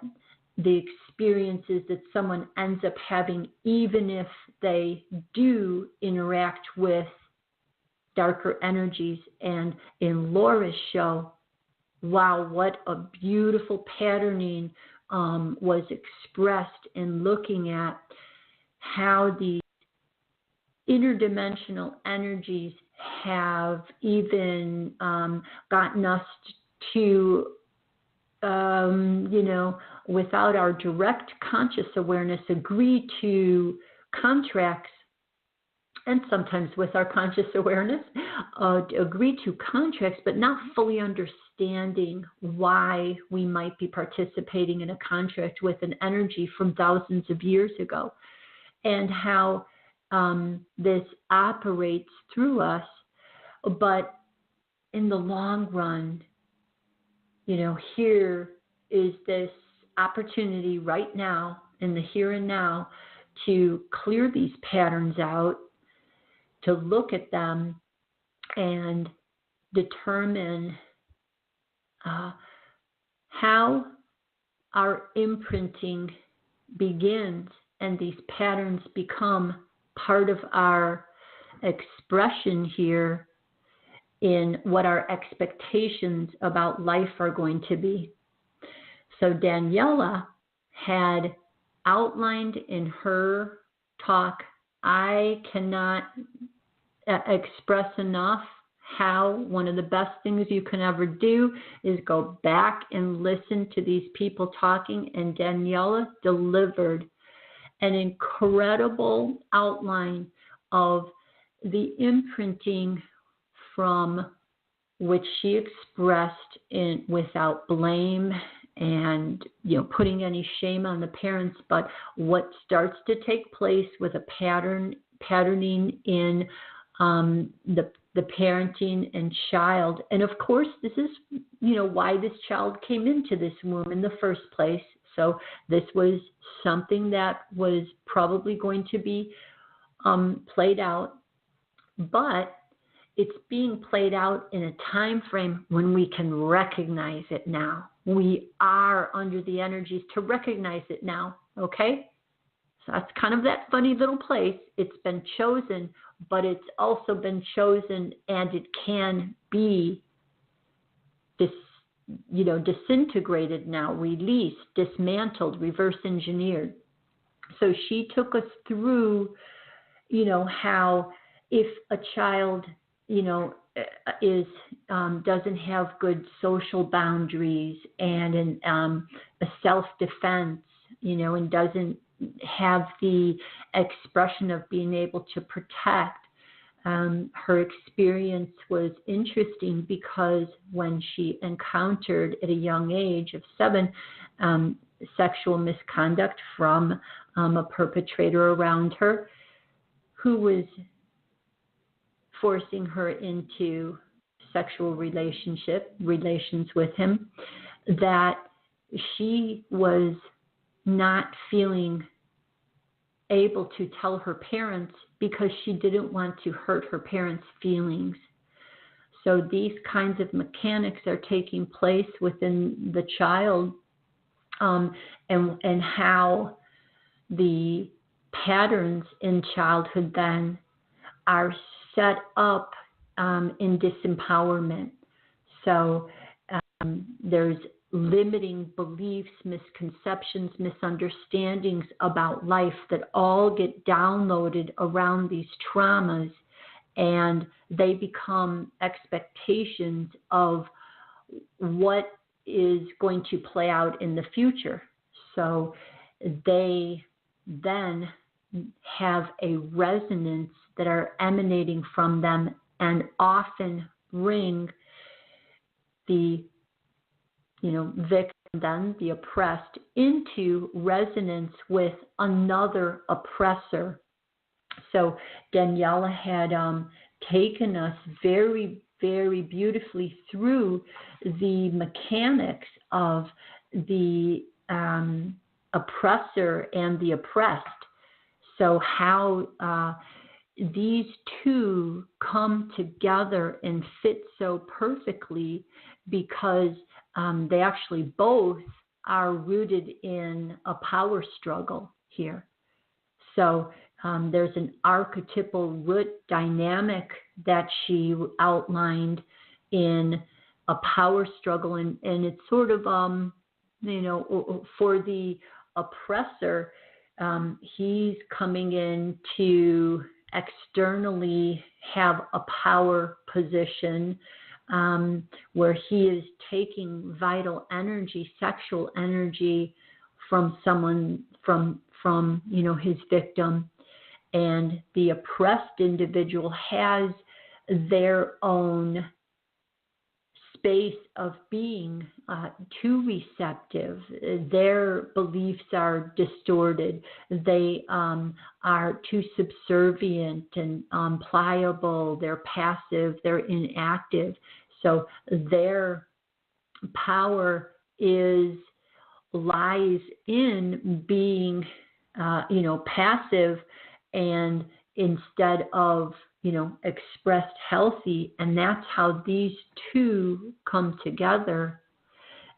the experiences that someone ends up having, even if they do interact with darker energies, and in Laura's show, wow, what a beautiful patterning was expressed in looking at how these interdimensional energies have even gotten us to, without our direct conscious awareness, agree to contracts, and sometimes with our conscious awareness, agree to contracts, but not fully understanding why we might be participating in a contract with an energy from thousands of years ago, and how this operates through us. But in the long run, here is this opportunity right now, in the here and now, to clear these patterns out, to look at them and determine how our imprinting begins, and these patterns become part of our expression here in what our expectations about life are going to be. So Daniela had outlined in her talk, I cannot express enough how one of the best things you can ever do is go back and listen to these people talking, and Daniela delivered an incredible outline of the imprinting from which she expressed in without blame and putting any shame on the parents, but what starts to take place with a patterning in the parenting and child. And of course, this is why this child came into this womb in the first place. So this was something that was probably going to be played out, but it's being played out in a time frame when we can recognize it now. We are under the energies to recognize it now, okay? So that's kind of that funny little place. It's been chosen, but it's also been chosen, and it can be disintegrated now, released, dismantled, reverse engineered. So she took us through, how if a child, doesn't have good social boundaries and a self-defense, and doesn't have the expression of being able to protect. Her experience was interesting because when she encountered at a young age of 7 sexual misconduct from a perpetrator around her who was forcing her into sexual relations with him, that she was not feeling able to tell her parents because she didn't want to hurt her parents' feelings. So these kinds of mechanics are taking place within the child, and how the patterns in childhood then are set up in disempowerment. So there's limiting beliefs, misconceptions, misunderstandings about life that all get downloaded around these traumas, and they become expectations of what is going to play out in the future. So they then have a resonance that are emanating from them and often bring the victim, then the oppressed, into resonance with another oppressor. So Daniela had taken us very, very beautifully through the mechanics of the oppressor and the oppressed. So how these two come together and fit so perfectly because they actually both are rooted in a power struggle here. So there's an archetypal root dynamic that she outlined in a power struggle, and it's sort of, for the oppressor, he's coming in to externally have a power position where he is taking vital energy, sexual energy from someone, from his victim, and the oppressed individual has their own space of being too receptive. Their beliefs are distorted. They are too subservient and pliable. They're passive. They're inactive. So their power lies in being, passive, and instead of expressed healthy. And that's how these two come together.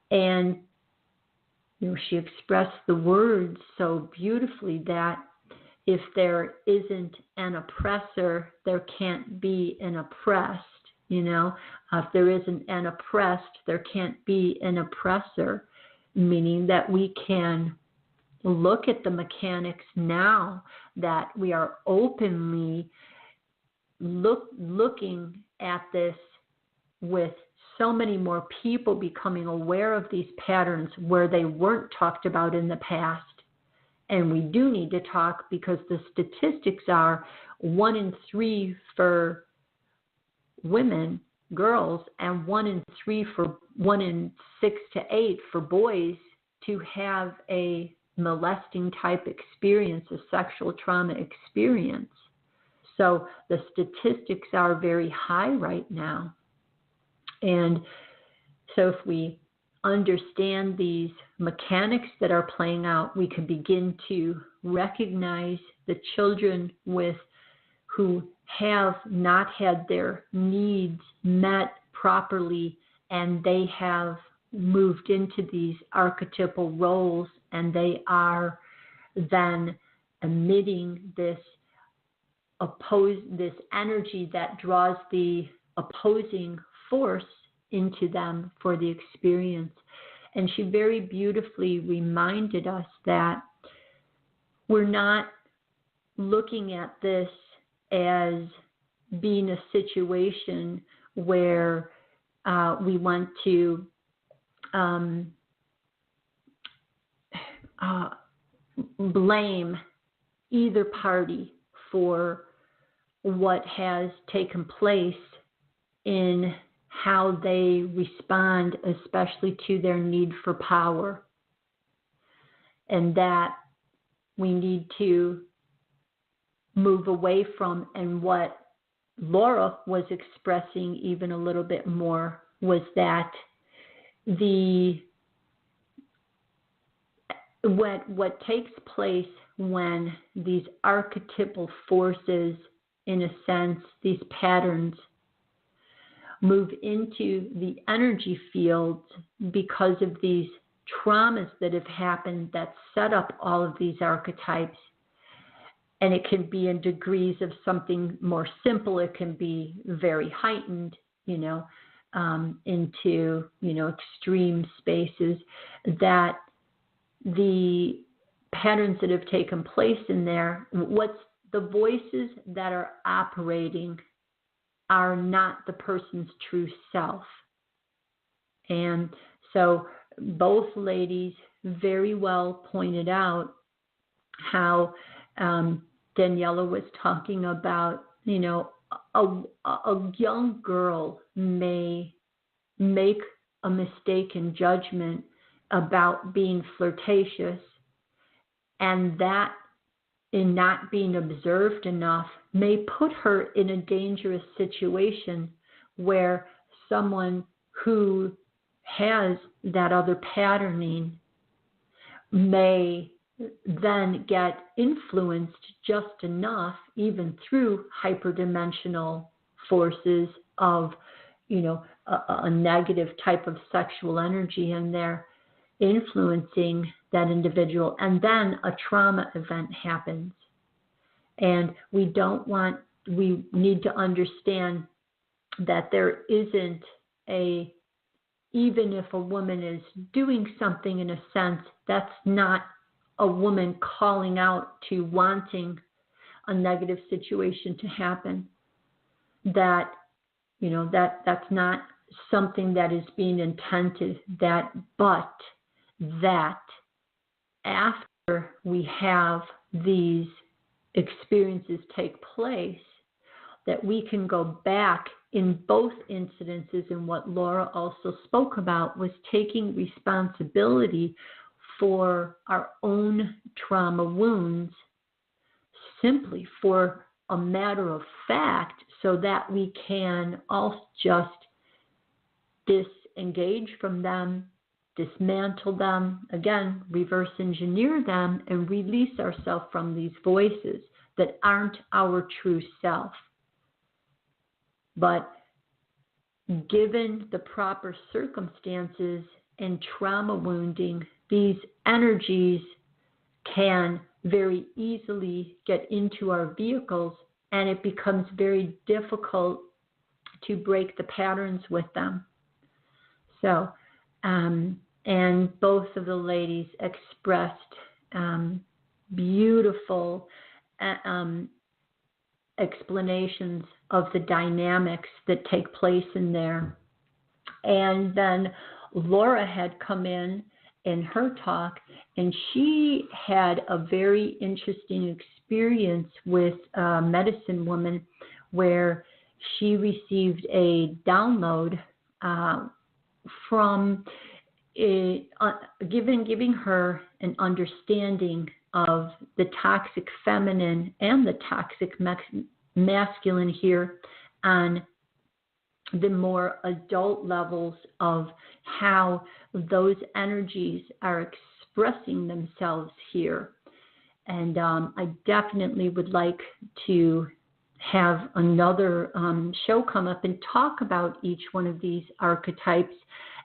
And she expressed the words so beautifully that if there isn't an oppressor, there can't be an oppressed. If there isn't an oppressed, there can't be an oppressor, meaning that we can look at the mechanics now, that we are openly looking at this with so many more people becoming aware of these patterns where they weren't talked about in the past. And we do need to talk because the statistics are 1 in 3 for women, girls, and 1 in 6 to 8 for boys to have a molesting type experience, a sexual trauma experience. So the statistics are very high right now. And so if we understand these mechanics that are playing out, we can begin to recognize the children who have not had their needs met properly, and they have moved into these archetypal roles, and they are then emitting this energy that draws the opposing force into them for the experience. And she very beautifully reminded us that we're not looking at this as being a situation where we want to blame either party for what has taken place in how they respond, especially to their need for power. And that we need to move away from, and what Laura was expressing even a little bit more was that what takes place when these archetypal forces, in a sense, these patterns, move into the energy fields because of these traumas that have happened that set up all of these archetypes. And it can be in degrees of something more simple. It can be very heightened, into, extreme spaces, that the patterns that have taken place in there, what's the voices that are operating are not the person's true self. And so both ladies very well pointed out how Daniela was talking about, a young girl may make a mistaken judgment about being flirtatious, and that, in not being observed enough, may put her in a dangerous situation where someone who has that other patterning may then get influenced just enough, even through hyperdimensional forces of, a negative type of sexual energy in there, influencing that individual, and then a trauma event happens. And we need to understand that there isn't even if a woman is doing something, in a sense, that's not a woman calling out to wanting a negative situation to happen. That's not something that is being intended, but that after we have these experiences take place, that we can go back in both incidences. And what Laura also spoke about was taking responsibility for our own trauma wounds, simply for a matter of fact, so that we can all just disengage from them, dismantle them, again, reverse engineer them, and release ourselves from these voices that aren't our true self. But given the proper circumstances and trauma wounding, these energies can very easily get into our vehicles, and it becomes very difficult to break the patterns with them. So, and both of the ladies expressed beautiful explanations of the dynamics that take place in there. And then Laura had come in in her talk, and she had a very interesting experience with a medicine woman where she received a download from giving her an understanding of the toxic feminine and the toxic masculine here on the more adult levels of how those energies are expressing themselves here. And I definitely would like to have another show come up and talk about each one of these archetypes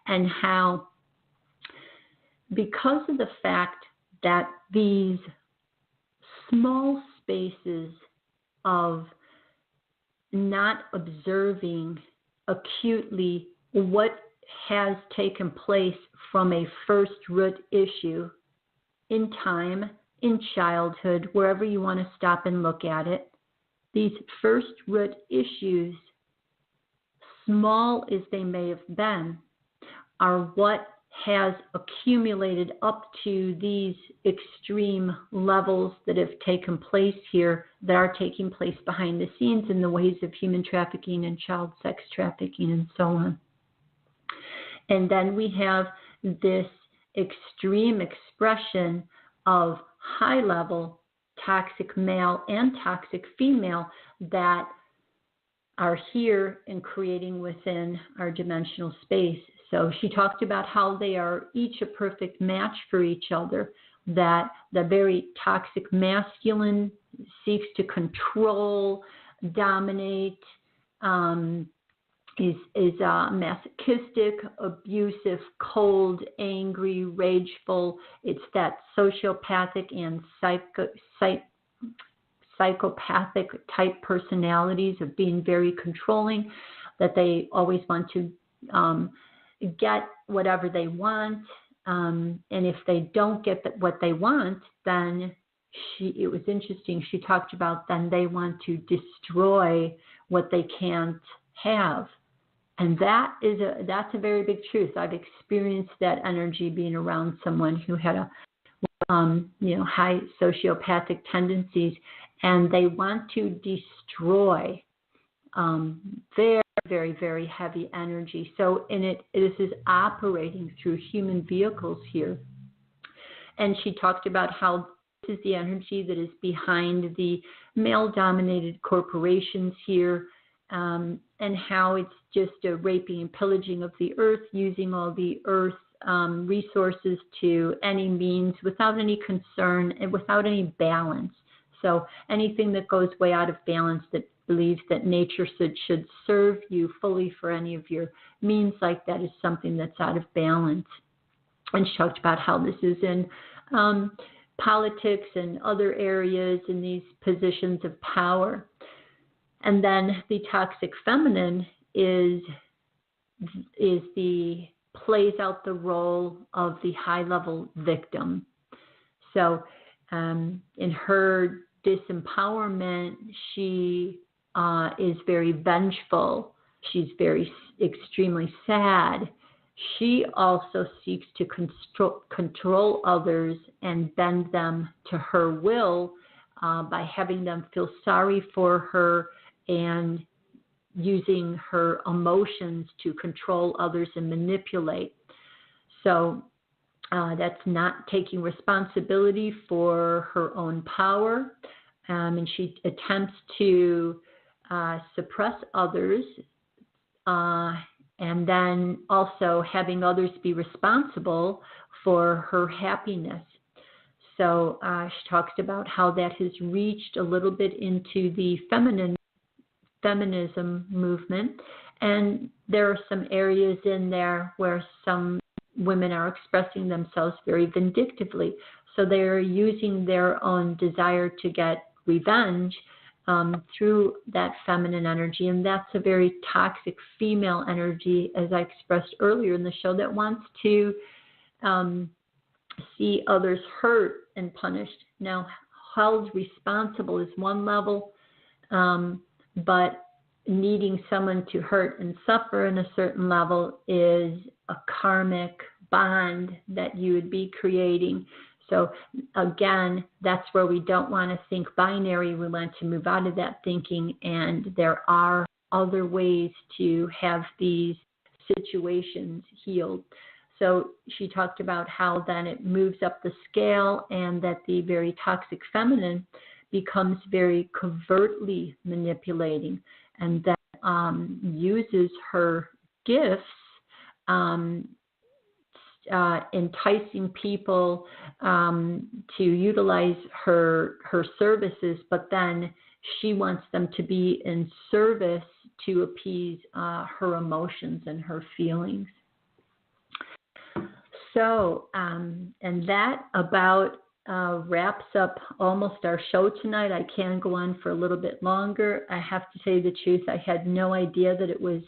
and how, because of the fact that these small spaces of not observing acutely what has taken place from a first root issue in time, in childhood, wherever you want to stop and look at it, these first root issues, small as they may have been, are what has accumulated up to these extreme levels that have taken place here, that are taking place behind the scenes in the ways of human trafficking and child sex trafficking and so on. And then we have this extreme expression of high-level toxic male and toxic female that are here and creating within our dimensional space. So she talked about how they are each a perfect match for each other, that the very toxic masculine seeks to control, dominate, is masochistic, abusive, cold, angry, rageful. It's that sociopathic and psychopathic type personalities of being very controlling, that they always want to get whatever they want, and if they don't get what they want, then it was interesting, she talked about then they want to destroy what they can't have. And that's a very big truth. I've experienced that energy being around someone who had a high sociopathic tendencies, and they want to destroy very, very, very heavy energy. So this is operating through human vehicles here. And she talked about how this is the energy that is behind the male-dominated corporations here, and how it's just a raping and pillaging of the earth, using all the earth resources to any means without any concern and without any balance. So anything that goes way out of balance, that believes that nature should serve you fully for any of your means like that, is something that's out of balance. And she talked about how this is in politics and other areas in these positions of power. And then the toxic feminine plays out the role of the high-level victim. So in her disempowerment, she is very vengeful. She's very extremely sad. She also seeks to control others and bend them to her will by having them feel sorry for her and using her emotions to control others and manipulate. So that's not taking responsibility for her own power. And she attempts to suppress others, and then also having others be responsible for her happiness. So she talks about how that has reached a little bit into the feminism movement, and there are some areas in there where some women are expressing themselves very vindictively. So they're using their own desire to get revenge through that feminine energy, and that's a very toxic female energy, as I expressed earlier in the show, that wants to see others hurt and punished. Now, held responsible is one level, but needing someone to hurt and suffer in a certain level is a karmic bond that you would be creating. So again, that's where we don't want to think binary. We want to move out of that thinking, and there are other ways to have these situations healed. So she talked about how then it moves up the scale, and that the very toxic feminine becomes very covertly manipulating, and that uses her gifts, enticing people to utilize her services, but then she wants them to be in service to appease her emotions and her feelings. So, and that about wraps up almost our show tonight. I can go on for a little bit longer. I have to tell you the truth, I had no idea that it was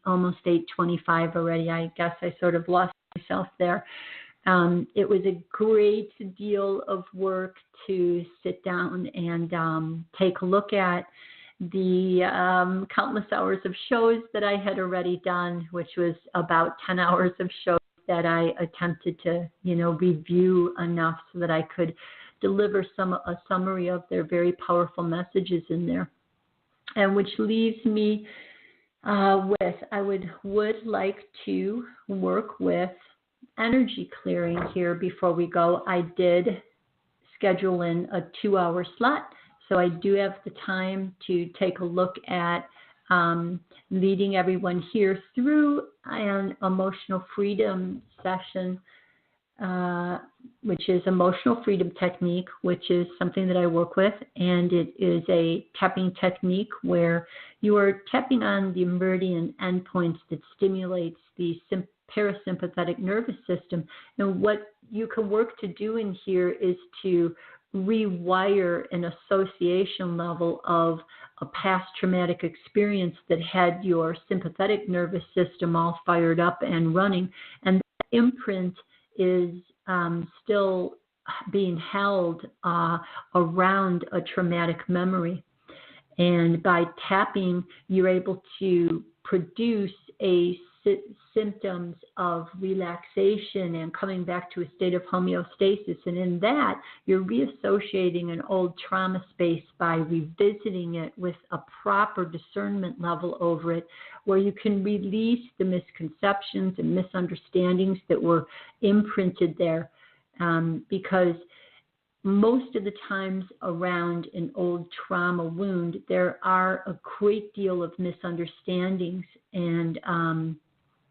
almost 8:25 already. I guess I sort of lost myself there. It was a great deal of work to sit down and take a look at the countless hours of shows that I had already done, which was about 10 hours of shows that I attempted to, review enough so that I could deliver a summary of their very powerful messages in there. And which leaves me with, I would like to work with energy clearing here before we go. I did schedule in a 2-hour slot, so I do have the time to take a look at leading everyone here through an emotional freedom session, which is emotional freedom technique, which is something that I work with, and it is a tapping technique where you are tapping on the meridian endpoints that stimulates the parasympathetic nervous system. And what you can work to do in here is to rewire an association level of a past traumatic experience that had your sympathetic nervous system all fired up and running. And that imprint is still being held around a traumatic memory. And by tapping, you're able to produce symptoms of relaxation and coming back to a state of homeostasis. And in that, you're reassociating an old trauma space by revisiting it with a proper discernment level over it, where you can release the misconceptions and misunderstandings that were imprinted there. Because most of the times around an old trauma wound, there are a great deal of misunderstandings and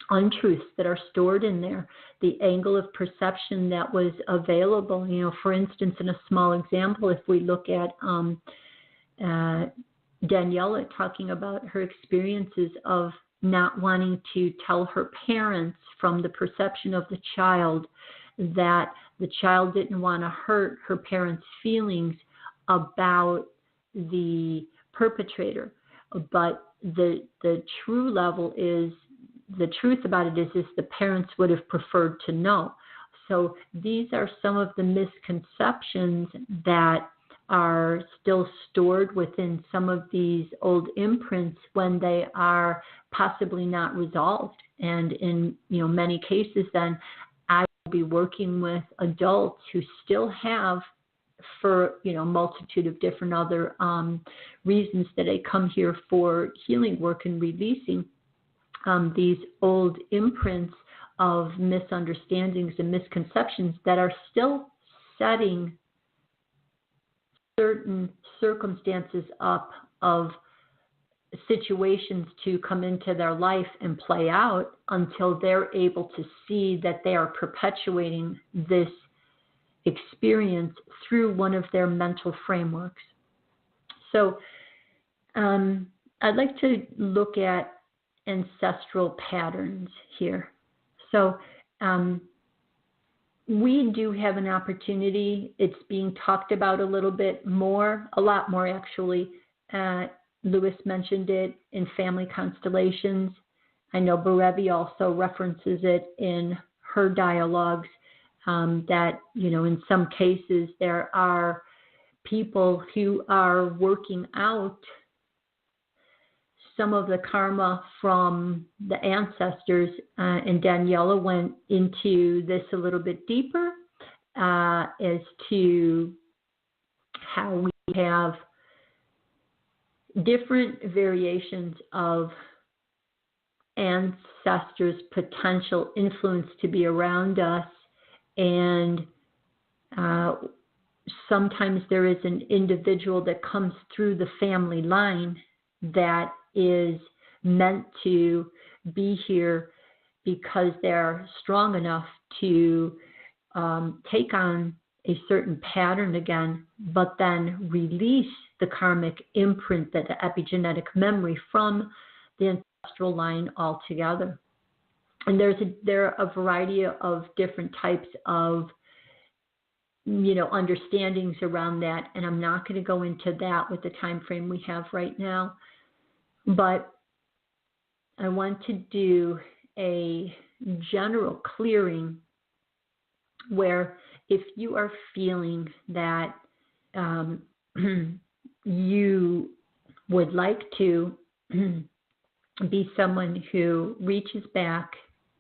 untruths that are stored in there. The angle of perception that was available, for instance, in a small example, if we look at Daniela talking about her experiences of not wanting to tell her parents from the perception of the child that the child didn't want to hurt her parents' feelings about the perpetrator. But the true level is, the truth about it is the parents would have preferred to know. So these are some of the misconceptions that are still stored within some of these old imprints when they are possibly not resolved. And in many cases, then I will be working with adults who still have, for multitude of different other reasons that they come here for healing work and releasing these old imprints of misunderstandings and misconceptions that are still setting certain circumstances up of situations to come into their life and play out until they're able to see that they are perpetuating this experience through one of their mental frameworks. So I'd like to look at ancestral patterns here. So we do have an opportunity. It's being talked about a little bit more, a lot more actually. Lewis mentioned it in family constellations. I know Berevi also references it in her dialogues, that, in some cases there are people who are working out some of the karma from the ancestors, and Daniela went into this a little bit deeper as to how we have different variations of ancestors' potential influence to be around us, and sometimes there is an individual that comes through the family line that is meant to be here because they're strong enough to take on a certain pattern again, but then release the karmic imprint, that the epigenetic memory from the ancestral line altogether. And there are a variety of different types of understandings around that, and I'm not going to go into that with the time frame we have right now. But I want to do a general clearing where if you are feeling that you would like to be someone who reaches back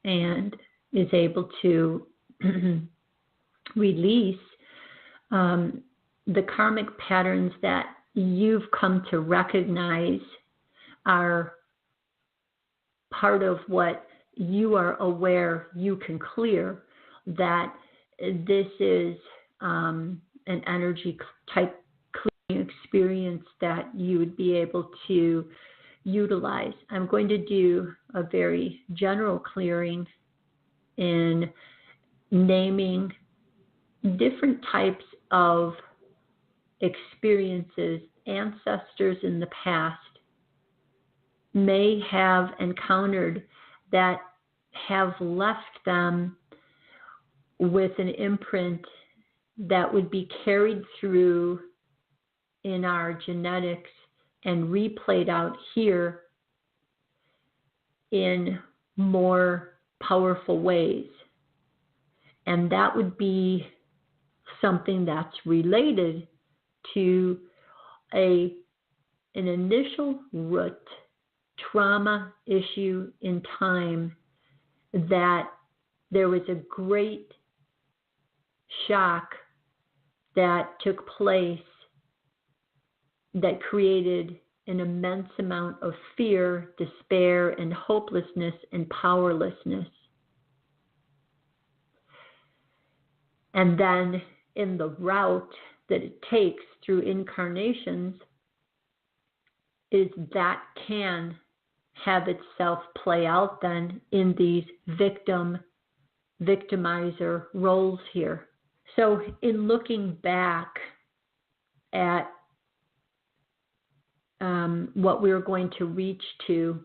and is able to release the karmic patterns that you've come to recognize are part of what you are aware you can clear, that this is an energy type clearing experience that you would be able to utilize. I'm going to do a very general clearing in naming different types of experiences ancestors in the past may have encountered that have left them with an imprint that would be carried through in our genetics and replayed out here in more powerful ways. And that would be something that's related to an initial root trauma issue in time, that there was a great shock that took place that created an immense amount of fear, despair, and hopelessness and powerlessness. And then in the route that it takes through incarnations, is that can have itself play out then in these victimizer roles here. So in looking back at what we're going to reach to,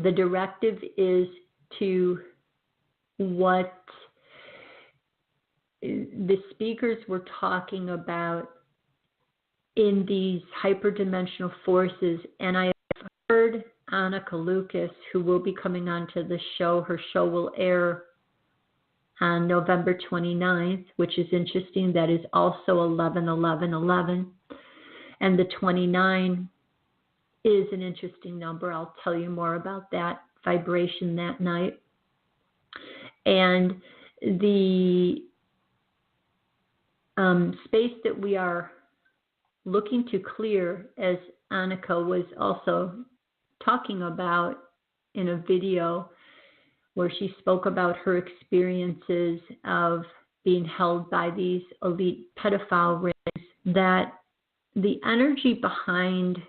the directive is to what the speakers were talking about in these hyperdimensional forces. And I have heard Annika Lucas, who will be coming onto the show. Her show will air on November 29th, which is interesting. That is also 11/11/11. And the 29 is an interesting number. I'll tell you more about that vibration that night. And the space that we are looking to clear, as Annika was also talking about in a video where she spoke about her experiences of being held by these elite pedophile rings, that the energy behind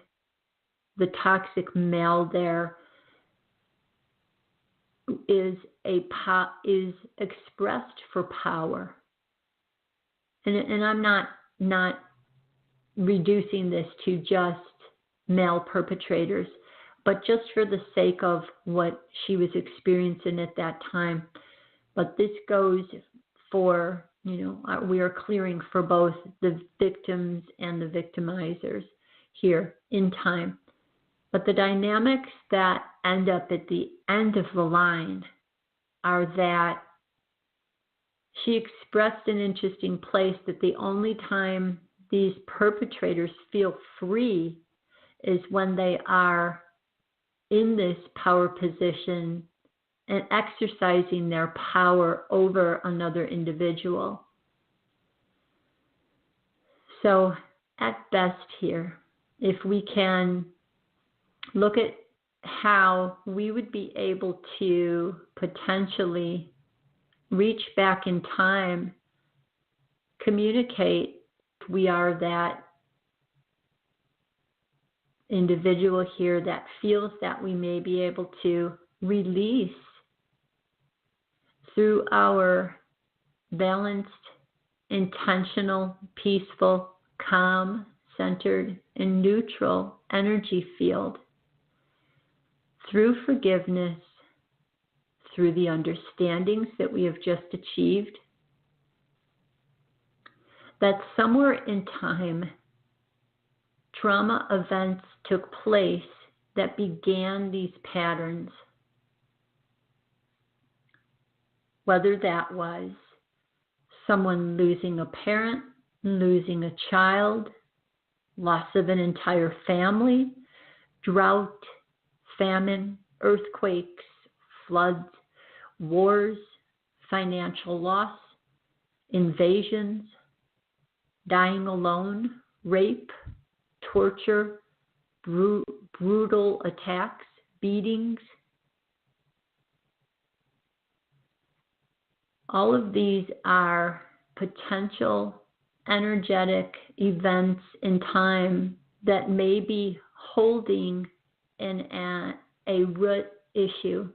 the toxic male there is expressed for power. And I'm not reducing this to just male perpetrators, but just for the sake of what she was experiencing at that time. But this goes for, we are clearing for both the victims and the victimizers here in time. But the dynamics that end up at the end of the line are that she expressed an interesting place that the only time these perpetrators feel free is when they are in this power position and exercising their power over another individual. So at best here, if we can look at how we would be able to potentially reach back in time, communicate, we are that individual here that feels that we may be able to release through our balanced, intentional, peaceful, calm, centered, and neutral energy field through forgiveness, through the understandings that we have just achieved, that somewhere in time, trauma events took place that began these patterns. Whether that was someone losing a parent, losing a child, loss of an entire family, drought, famine, earthquakes, floods, wars, financial loss, invasions, dying alone, rape, torture, brutal attacks, beatings. All of these are potential energetic events in time that may be holding a root issue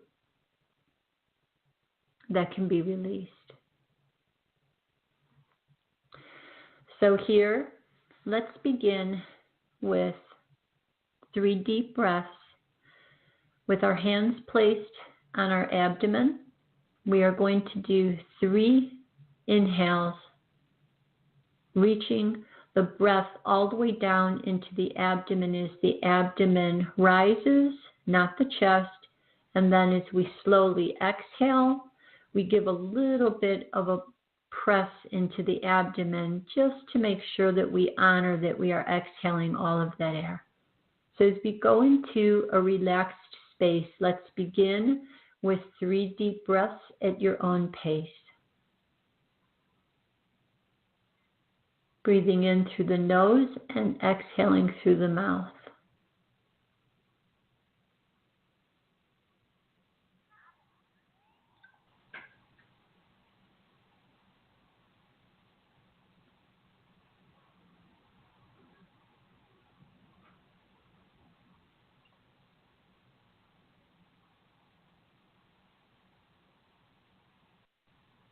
that can be released. So here, let's begin with 3 deep breaths with our hands placed on our abdomen. We are going to do 3 inhales, reaching the breath all the way down into the abdomen as the abdomen rises, not the chest. And then as we slowly exhale, we give a little bit of a press into the abdomen just to make sure that we honor that we are exhaling all of that air. So as we go into a relaxed space, let's begin with 3 deep breaths at your own pace. Breathing in through the nose and exhaling through the mouth.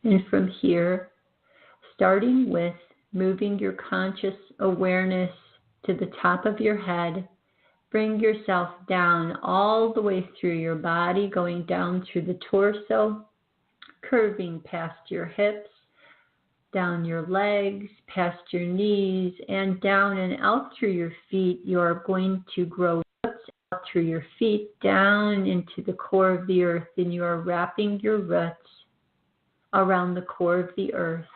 And from here, starting with moving your conscious awareness to the top of your head, bring yourself down all the way through your body, going down through the torso, curving past your hips, down your legs, past your knees, and down and out through your feet. You're going to grow roots out through your feet, down into the core of the earth, and you are wrapping your roots around the core of the earth.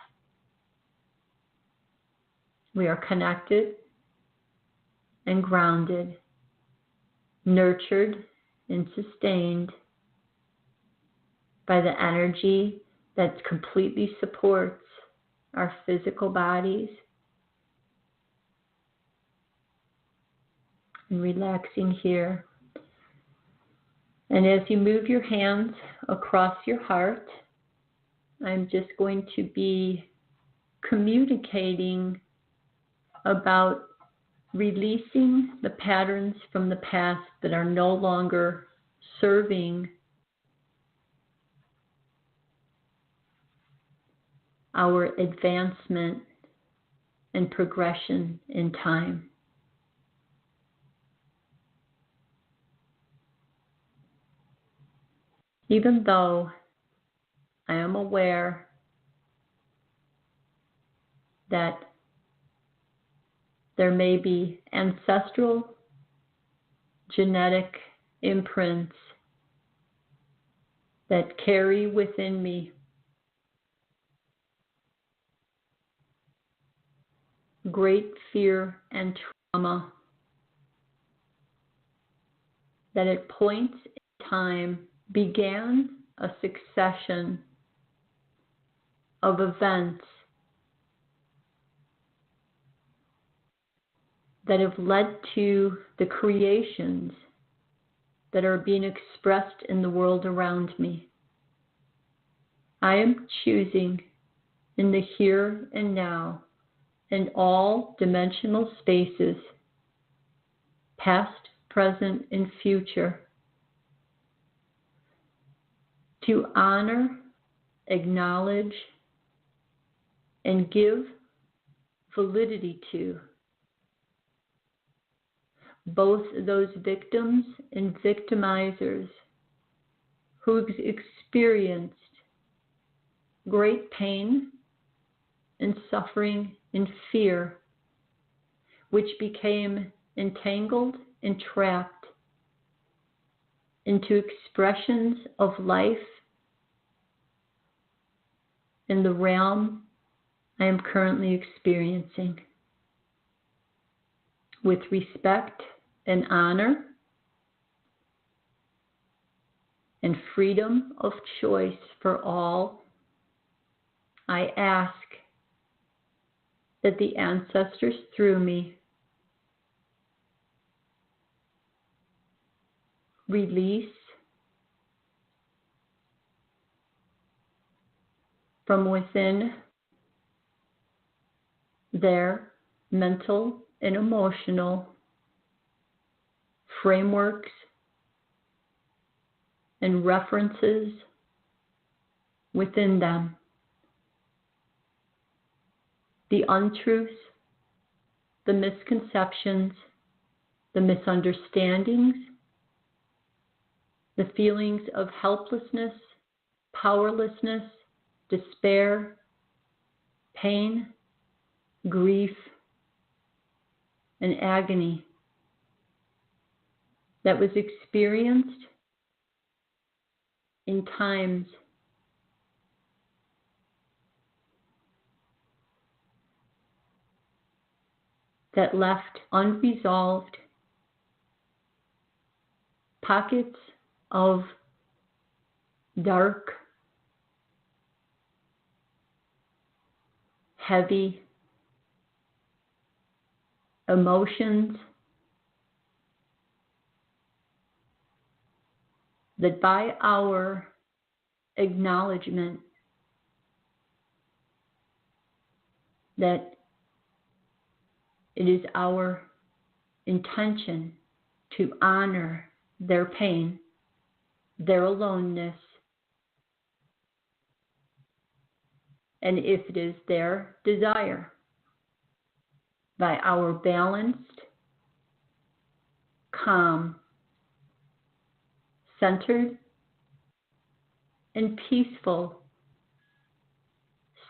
We are connected and grounded, nurtured and sustained by the energy that completely supports our physical bodies. And relaxing here. And as you move your hands across your heart, I'm just going to be communicating about releasing the patterns from the past that are no longer serving our advancement and progression in time. Even though I am aware that there may be ancestral genetic imprints that carry within me great fear and trauma. that at points in time began a succession of events that have led to the creations that are being expressed in the world around me. I am choosing in the here and now, in all dimensional spaces, past, present, and future, to honor, acknowledge, and give validity to both those victims and victimizers who experienced great pain and suffering and fear, which became entangled and trapped into expressions of life in the realm I am currently experiencing. With respect and honor and freedom of choice for all, I ask that the ancestors through me release from within their mental and emotional frameworks and references within them the untruths, the misconceptions, the misunderstandings, the feelings of helplessness, powerlessness, despair, pain, grief, and agony that was experienced in times that left unresolved pockets of dark, heavy emotions that by our acknowledgement that it is our intention to honor their pain, their aloneness, and if it is their desire, by our balanced, calm, centered, and peaceful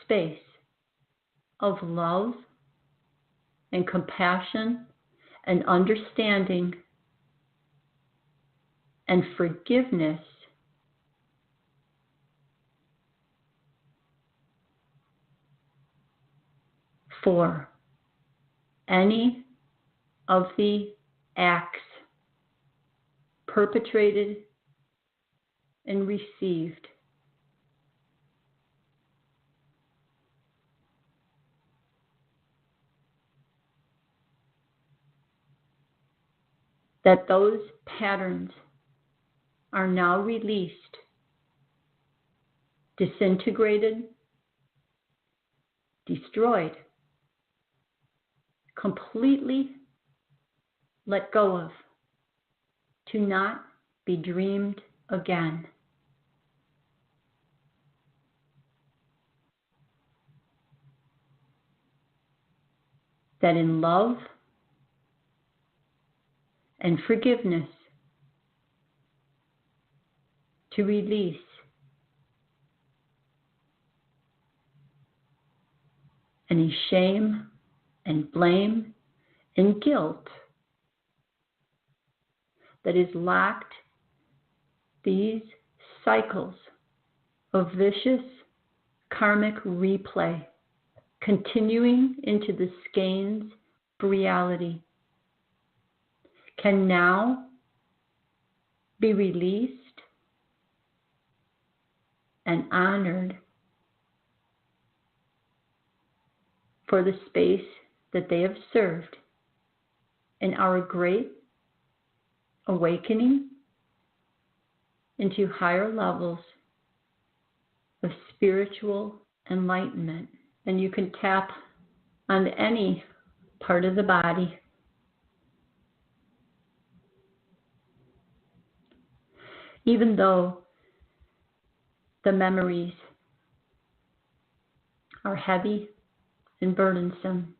space of love and compassion and understanding and forgiveness, for any of the acts perpetrated and received that those patterns are now released, disintegrated, destroyed, completely let go of, to not be dreamed again. That in love and forgiveness, to release any shame and blame and guilt that has locked these cycles of vicious karmic replay, continuing into the skeins of reality, can now be released and honored for the space that they have served in our great awakening into higher levels of spiritual enlightenment. And you can tap on any part of the body. Even though the memories are heavy and burdensome,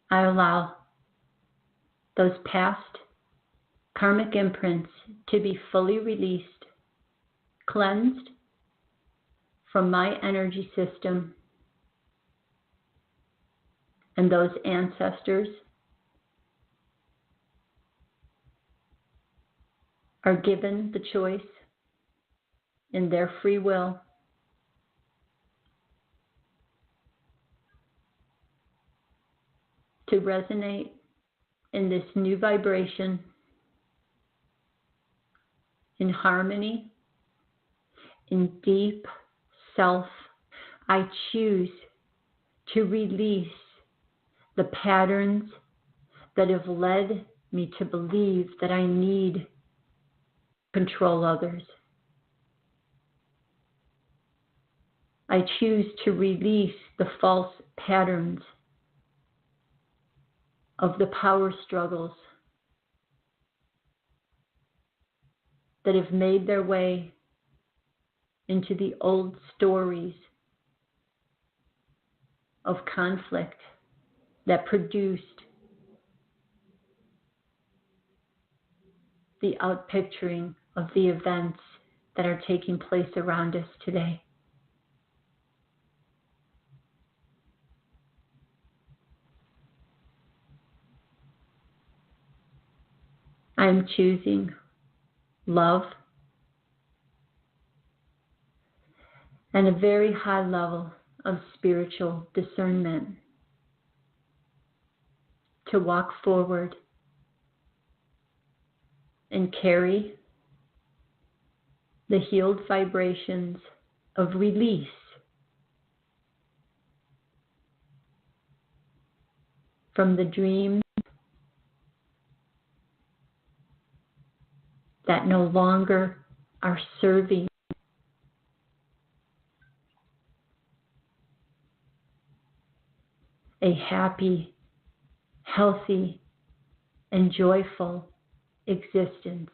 I allow those past karmic imprints to be fully released, cleansed from my energy system, and those ancestors are given the choice in their free will to resonate in this new vibration, in harmony, in deep self. I choose to release the patterns that have led me to believe that I need to control others. I choose to release the false patterns of the power struggles that have made their way into the old stories of conflict that produced the outpicturing of the events that are taking place around us today. I am choosing love and a very high level of spiritual discernment to walk forward and carry the healed vibrations of release from the dreams that no longer are serving a happy, healthy, and joyful existence.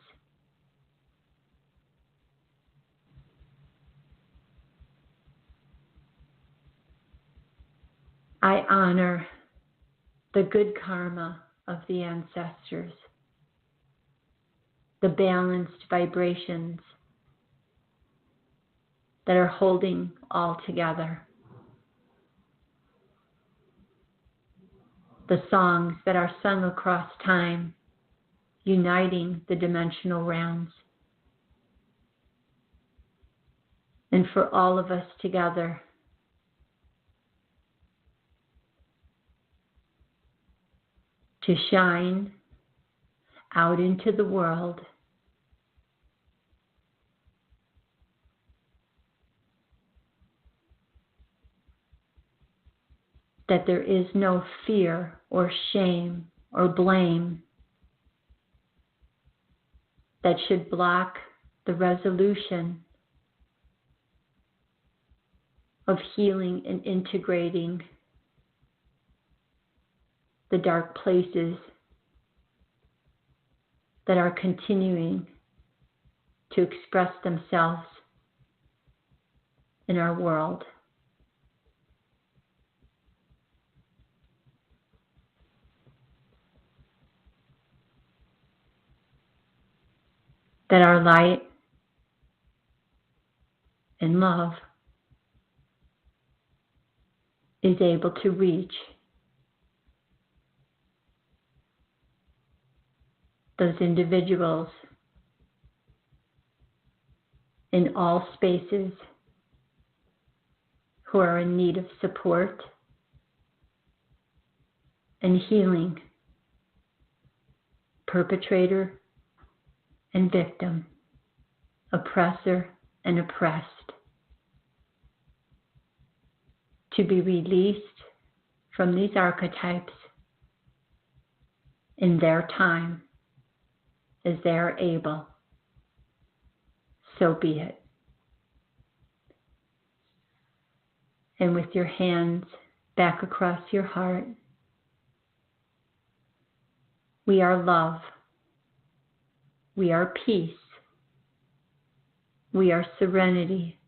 I honor the good karma of the ancestors, the balanced vibrations that are holding all together, the songs that are sung across time, uniting the dimensional realms, and for all of us together to shine out into the world that there is no fear or shame or blame that should block the resolution of healing and integrating the dark places that are continuing to express themselves in our world. That our light and love is able to reach those individuals in all spaces who are in need of support and healing, perpetrator and victim, oppressor and oppressed, to be released from these archetypes in their time as they are able. So be it. And with your hands back across your heart, we are love. We are peace. We are serenity.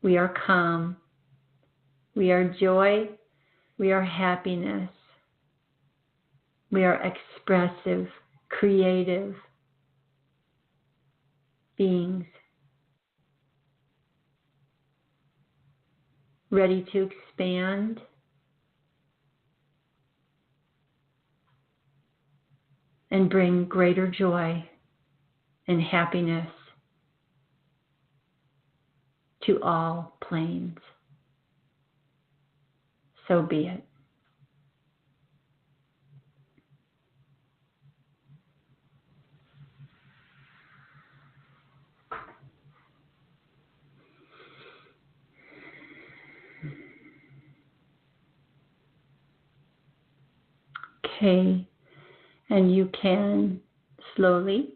We are calm. We are joy. We are happiness. We are expressive, creative beings, ready to expand and bring greater joy and happiness to all planes. So be it. Okay, and you can slowly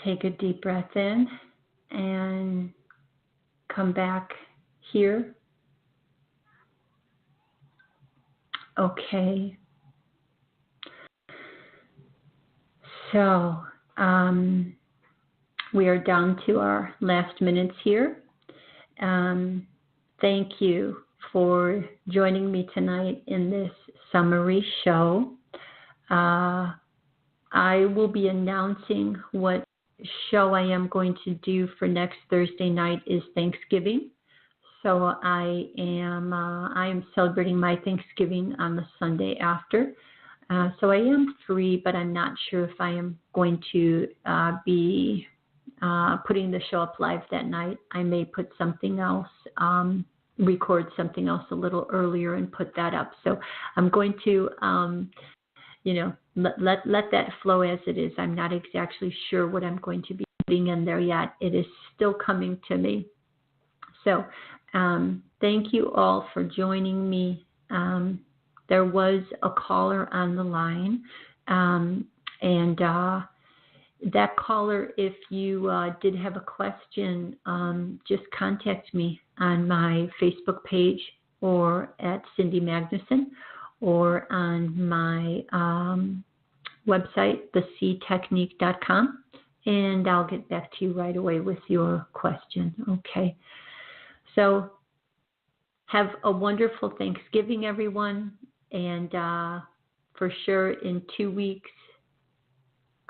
take a deep breath in and come back here. Okay. So we are down to our last minutes here. Thank you for joining me tonight in this summary show. I will be announcing what show I am going to do for next Thursday night is Thanksgiving. So I am celebrating my Thanksgiving on the Sunday after. So I am free, but I'm not sure if I am going to be putting the show up live that night. I may put something else, record something else a little earlier and put that up. So I'm going to, let that flow as it is. I'm not exactly sure what I'm going to be putting in there yet. It is still coming to me. So thank you all for joining me. There was a caller on the line, and that caller, if you did have a question, just contact me on my Facebook page or at Cindy Magnuson or on my website, thectechnique.com, and I'll get back to you right away with your question. Okay. So have a wonderful Thanksgiving, everyone. And for sure, in 2 weeks,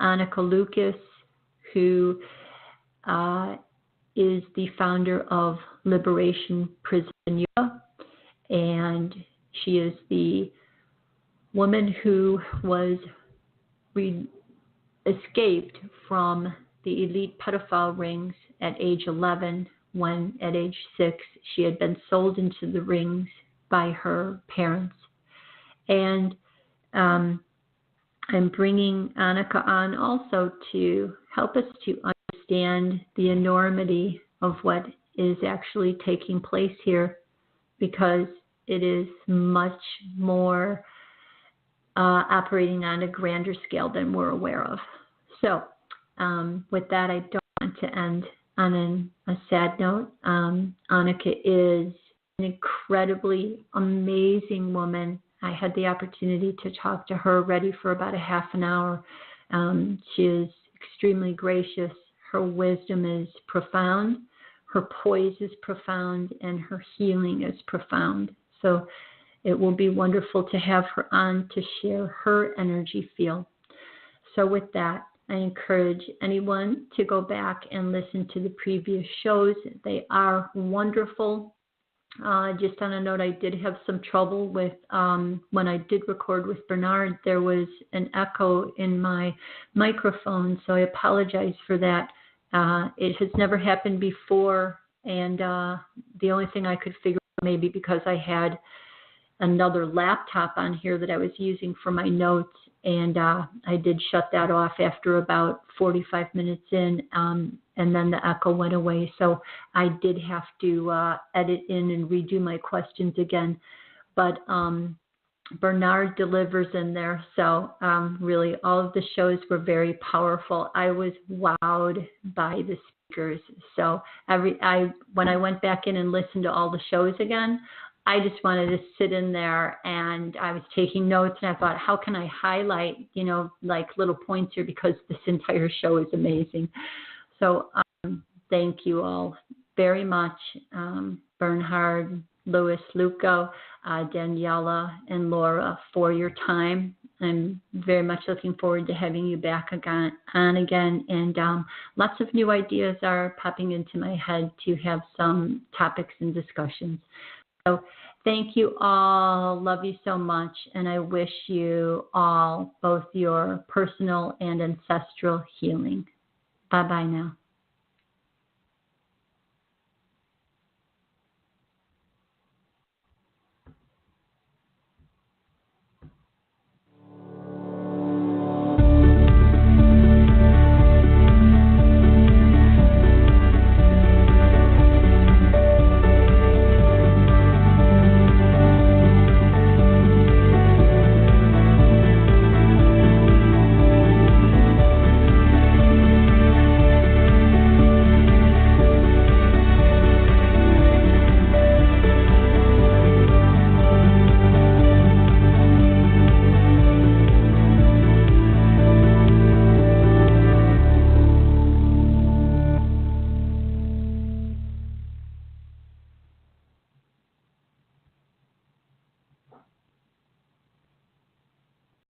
Annika Lucas, who is the founder of Liberation Prison Yoga, and she is the woman who was escaped from the elite pedophile rings at age 11, when at age 6 she had been sold into the rings by her parents. And I'm bringing Annika on also to help us to understand the enormity of what is actually taking place here, because it is much more operating on a grander scale than we're aware of. So with that, I don't want to end on a sad note. Annika is an incredibly amazing woman. I had the opportunity to talk to her already for about a half an hour. She is extremely gracious. Her wisdom is profound. Her poise is profound, and her healing is profound. So it will be wonderful to have her on to share her energy field. So with that, I encourage anyone to go back and listen to the previous shows. They are wonderful. Just on a note, I did have some trouble with, when I did record with Bernhard, there was an echo in my microphone, so I apologize for that. It has never happened before, and the only thing I could figure out, maybe because I had another laptop on here that I was using for my notes, and I did shut that off after about 45 minutes in, and then the echo went away. So I did have to edit in and redo my questions again. But Bernhard delivers in there. So really, all of the shows were very powerful. I was wowed by the speakers. So when I went back in and listened to all the shows again, I just wanted to sit in there, and I was taking notes, and I thought, how can I highlight, like little points here, because this entire show is amazing. So thank you all very much, Bernhard, Louis, Lucho, Daniela, and Laura, for your time. I'm very much looking forward to having you back on again. And lots of new ideas are popping into my head to have some topics and discussions. So thank you all. Love you so much. And I wish you all both your personal and ancestral healing. Bye-bye now.